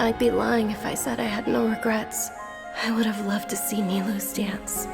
Speaker 7: I'd be lying if I said I had no regrets. I would have loved to see Nilu's dance.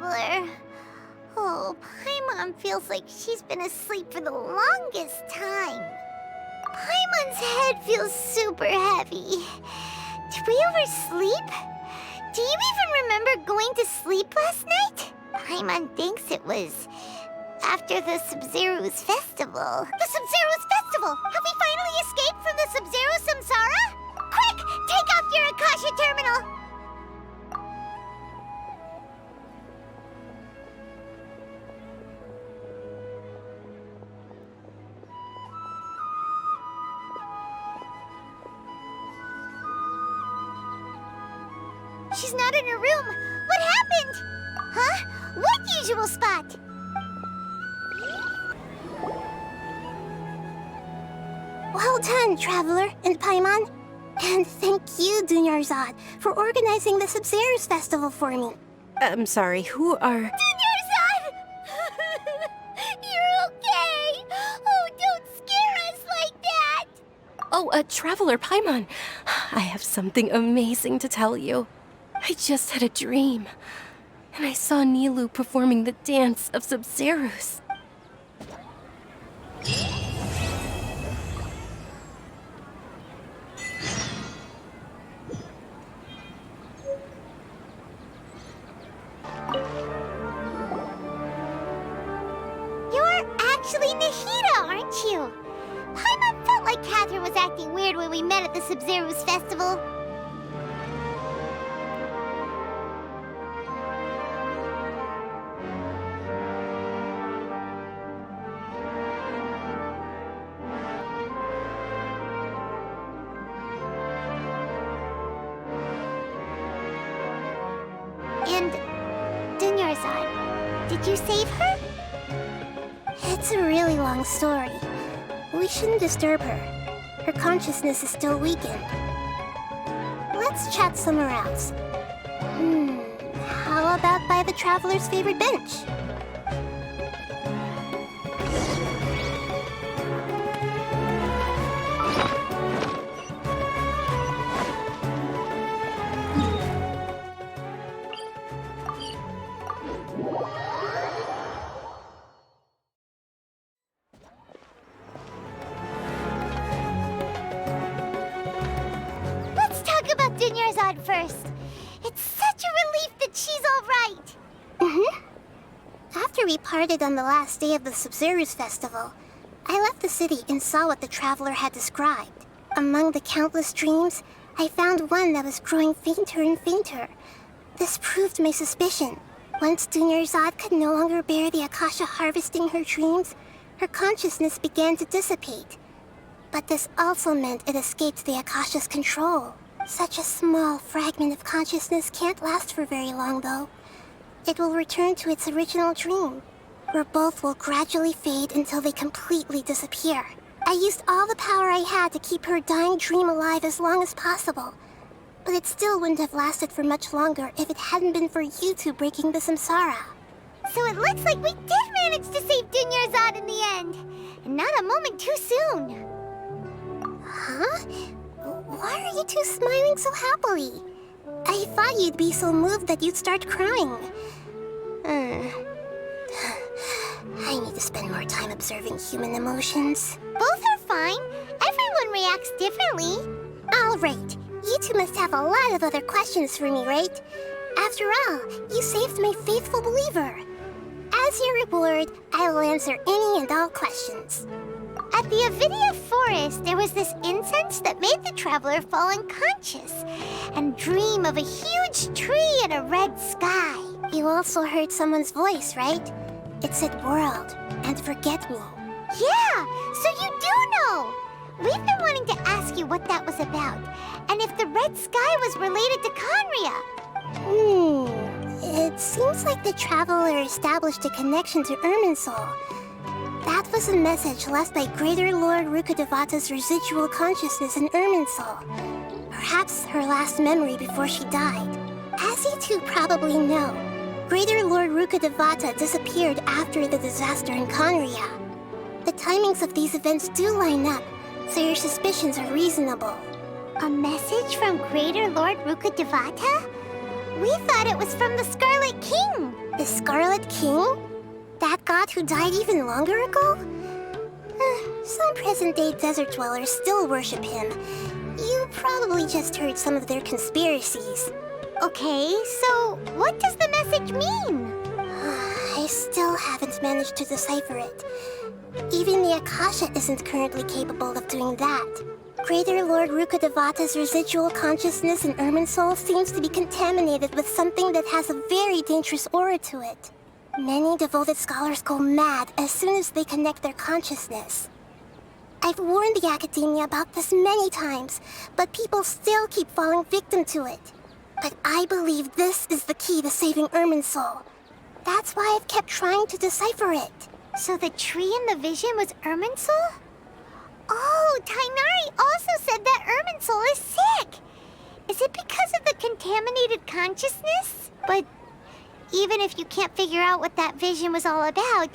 Speaker 1: Traveler. Oh, Paimon feels like she's been asleep for the longest time. Paimon's head feels super heavy. Did we oversleep? Do you even remember going to sleep last night? Paimon thinks it was after the Sub-Zero's festival. The Sub-Zero's festival! Have we finally escaped from the Sub-Zero Samsara? Quick! Take off your Akasha terminal! She's not in her room. What happened? Huh? What usual spot?
Speaker 2: Well done, Traveler and Paimon. And thank you, Dunyarzad, for organizing the Sub-Zero's festival for me.
Speaker 7: I'm sorry, who are...
Speaker 1: Dunyarzad! You're okay! Oh, don't scare us like that!
Speaker 7: Oh, Traveler Paimon. I have something amazing to tell you. I just had a dream, and I saw Nilu performing the dance of Sub-Zeros.
Speaker 1: You're actually Nahida, aren't you? Paimon felt like Catherine was acting weird when we met at the Sub-Zero's festival. And Dunyarzad, did you save her?
Speaker 2: It's a really long story. We shouldn't disturb her. Her consciousness is still weakened. Let's chat somewhere else. How about by the Traveler's favorite bench?
Speaker 1: Let's talk about Dunyarzad first. It's such a relief that she's all right.
Speaker 2: After we parted on the last day of the Sub-Zero's festival, I left the city and saw what the Traveler had described. Among the countless dreams, I found one that was growing fainter and fainter. This proved my suspicion. Once Dunyarzad could no longer bear the Akasha harvesting her dreams, her consciousness began to dissipate. But this also meant it escaped the Akasha's control. Such a small fragment of consciousness can't last for very long, though. It will return to its original dream, where both will gradually fade until they completely disappear. I used all the power I had to keep her dying dream alive as long as possible. But it still wouldn't have lasted for much longer if it hadn't been for you two breaking the samsara.
Speaker 1: So it looks like we did manage to save Dunyarzad in the end. And not a moment too soon.
Speaker 2: Huh? Why are you two smiling so happily? I thought you'd be so moved that you'd start crying. I need to spend more time observing human emotions.
Speaker 1: Both are fine. Everyone reacts differently.
Speaker 2: All right. You two must have a lot of other questions for me, right? After all, you saved my faithful believer. As your reward, I will answer any and all questions.
Speaker 1: At the Avidia forest, there was this incense that made the Traveler fall unconscious and dream of a huge tree and a red sky.
Speaker 2: You also heard someone's voice, right? It said world and forget me.
Speaker 1: Yeah, so you do know. We've been wanting to ask you what that was about, and if the red sky was related to Conria.
Speaker 2: It seems like the Traveler established a connection to Irminsul. That was a message left by Greater Lord Rukkhadevata's residual consciousness in Irminsul. Perhaps her last memory before she died. As you two probably know, Greater Lord Rukkhadevata disappeared after the disaster in Conria. The timings of these events do line up, so your suspicions are reasonable.
Speaker 1: A message from Greater Lord Rukkhadevata? We thought it was from the Scarlet King.
Speaker 2: The Scarlet King? That god who died even longer ago? Some present-day desert dwellers still worship him. You probably just heard some of their conspiracies.
Speaker 1: Okay, so what does the message mean?
Speaker 2: I still haven't managed to decipher it. Even the Akasha isn't currently capable of doing that. Greater Lord Rukkhadevata's residual consciousness in Irminsul seems to be contaminated with something that has a very dangerous aura to it. Many devoted scholars go mad as soon as they connect their consciousness. I've warned the Academia about this many times, but people still keep falling victim to it. But I believe this is the key to saving Irminsul. That's why I've kept trying to decipher it.
Speaker 1: So the tree in the vision was Irminsul? Oh, Tainari also said that Irminsul is sick. Is it because of the contaminated consciousness? But even if you can't figure out what that vision was all about,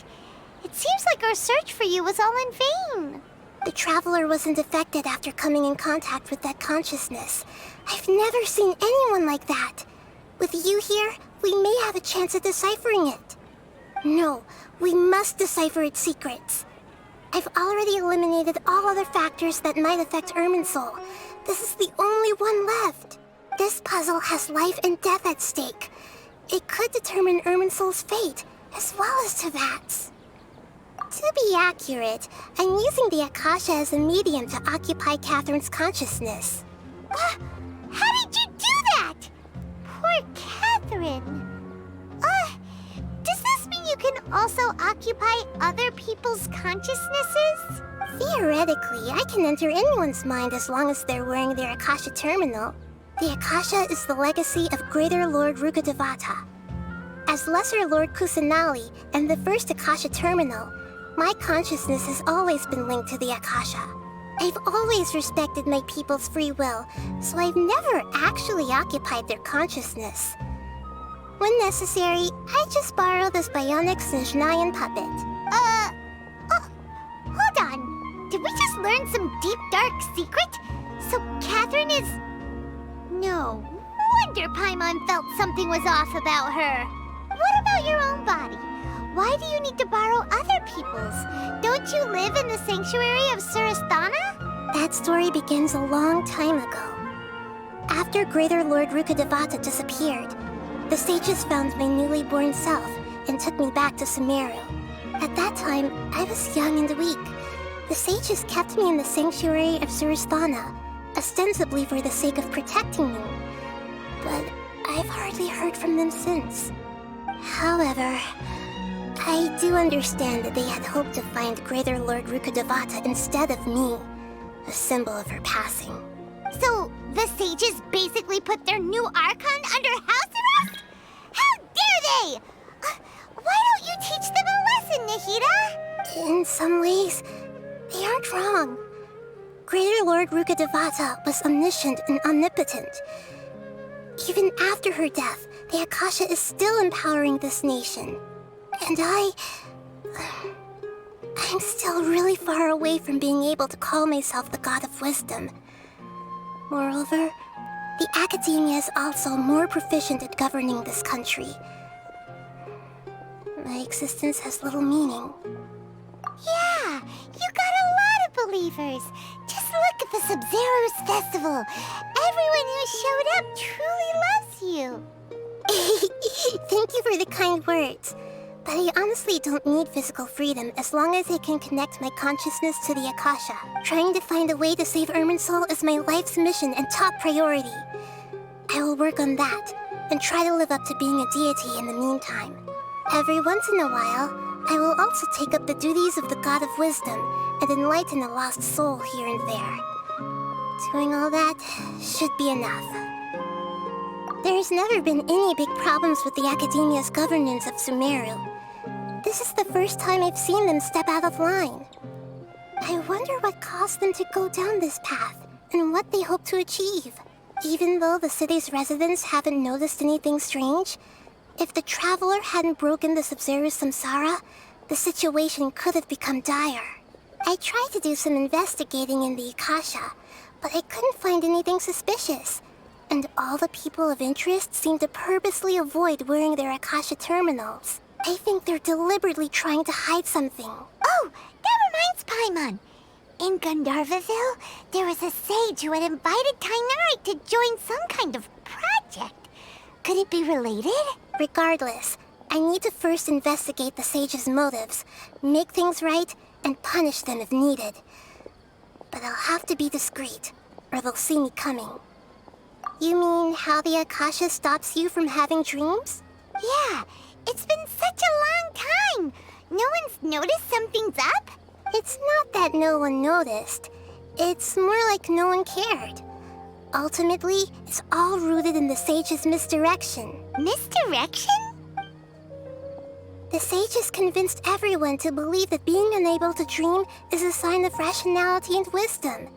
Speaker 1: it seems like our search for you was all in vain.
Speaker 2: The Traveler wasn't affected after coming in contact with that consciousness. I've never seen anyone like that. With you here, we may have a chance at deciphering it. No, we must decipher its secrets. I've already eliminated all other factors that might affect Irminsul. This is the only one left. This puzzle has life and death at stake. It could determine Irminsul's fate, as well as Tevat's. To be accurate, I'm using the Akasha as a medium to occupy Catherine's consciousness.
Speaker 1: How did you do that? Poor Catherine. Does this mean you can also occupy other people's consciousnesses?
Speaker 2: Theoretically, I can enter anyone's mind as long as they're wearing their Akasha terminal. The Akasha is the legacy of Greater Lord Rukkhadevata. As Lesser Lord Kusanali and the first Akasha terminal, my consciousness has always been linked to the Akasha. I've always respected my people's free will, so I've never actually occupied their consciousness. When necessary, I just borrow this bionic Snezhnayan puppet.
Speaker 1: Hold on. Did we just learn some deep, dark secret? So Catherine is... No wonder Paimon felt something was off about her. What about your own body? Why do you need to borrow other people's? Don't you live in the sanctuary of Surasthana?
Speaker 2: That story begins a long time ago. After Greater Lord Rukkhadevata disappeared, the sages found my newly born self and took me back to Sumeru. At that time, I was young and weak. The sages kept me in the sanctuary of Surasthana, ostensibly for the sake of protecting me. But I've hardly heard from them since. However, I do understand that they had hoped to find Greater Lord Rukkhadevata instead of me, a symbol of her passing.
Speaker 1: So, the sages basically put their new Archon under house arrest? How dare they! Why don't you teach them a lesson, Nahida?
Speaker 2: In some ways, they aren't wrong. Greater Lord Rukkhadevata was omniscient and omnipotent. Even after her death, the Akasha is still empowering this nation. And I'm still really far away from being able to call myself the God of Wisdom. Moreover, the Academia is also more proficient at governing this country. My existence has little meaning.
Speaker 1: Yeah, you got a lot of believers. Just look at the Sub-Zero's festival. Everyone who showed up truly loves you.
Speaker 2: Thank you for the kind words. But I honestly don't need physical freedom as long as I can connect my consciousness to the Akasha. Trying to find a way to save Irminsul is my life's mission and top priority. I will work on that, and try to live up to being a deity in the meantime. Every once in a while, I will also take up the duties of the God of Wisdom and enlighten a lost soul here and there. Doing all that should be enough. There's never been any big problems with the Academia's governance of Sumeru. This is the first time I've seen them step out of line. I wonder what caused them to go down this path, and what they hope to achieve. Even though the city's residents haven't noticed anything strange, if the Traveler hadn't broken the Sub-Zero's samsara, the situation could have become dire. I tried to do some investigating in the Akasha, but I couldn't find anything suspicious. And all the people of interest seem to purposely avoid wearing their Akasha terminals. I think they're deliberately trying to hide something.
Speaker 1: Oh, that reminds Paimon. In Gandharvaville, there was a sage who had invited Tainari to join some kind of project. Could it be related?
Speaker 2: Regardless, I need to first investigate the sage's motives, make things right, and punish them if needed. But I'll have to be discreet, or they'll see me coming. You mean how the Akasha stops you from having dreams?
Speaker 1: Yeah, it's been such a long time. No one's noticed something's up?
Speaker 2: It's not that no one noticed. It's more like no one cared. Ultimately, it's all rooted in the sage's misdirection.
Speaker 1: Misdirection?
Speaker 2: The sages convinced everyone to believe that being unable to dream is a sign of rationality and wisdom.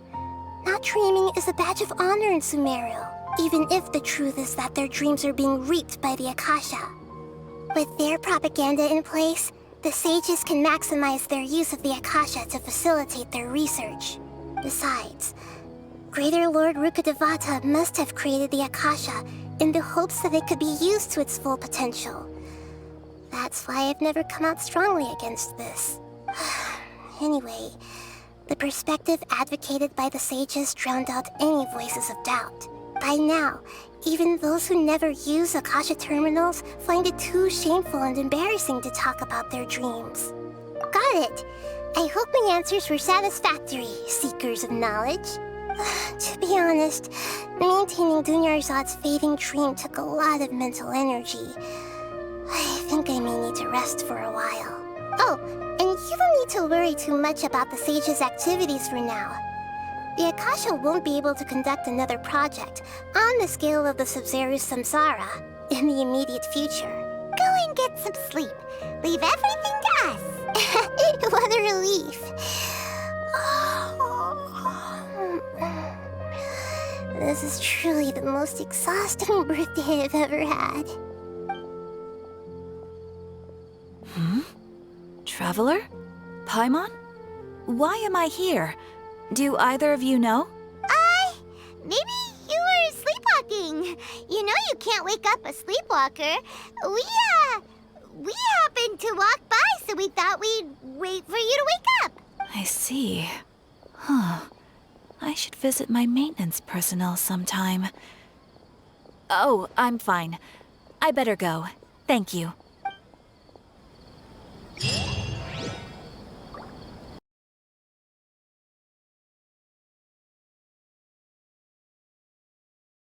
Speaker 2: Not dreaming is a badge of honor in Sumeru, even if the truth is that their dreams are being reaped by the Akasha. With their propaganda in place, the sages can maximize their use of the Akasha to facilitate their research. Besides, Greater Lord Rukkhadevata must have created the Akasha in the hopes that it could be used to its full potential. That's why I've never come out strongly against this. Anyway, the perspective advocated by the sages drowned out any voices of doubt. By now, even those who never use Akasha terminals find it too shameful and embarrassing to talk about their dreams. Got it! I hope my answers were satisfactory, seekers of knowledge. To be honest, maintaining Dunyarzad's fading dream took a lot of mental energy. I think I may need to rest for a while. Oh, and you don't need to worry too much about the sage's activities for now. The Akasha won't be able to conduct another project on the scale of the Sub-Zero's Samsara in the immediate future.
Speaker 1: Go and get some sleep. Leave everything to us.
Speaker 2: What a relief. This is truly the most exhausting birthday I've ever had.
Speaker 13: Traveler? Paimon? Why am I here? Do either of you know?
Speaker 1: Maybe you were sleepwalking. You know you can't wake up a sleepwalker. We happened to walk by, so we thought we'd wait for you to wake up.
Speaker 13: I see. Huh. I should visit my maintenance personnel sometime. Oh, I'm fine. I better go. Thank you.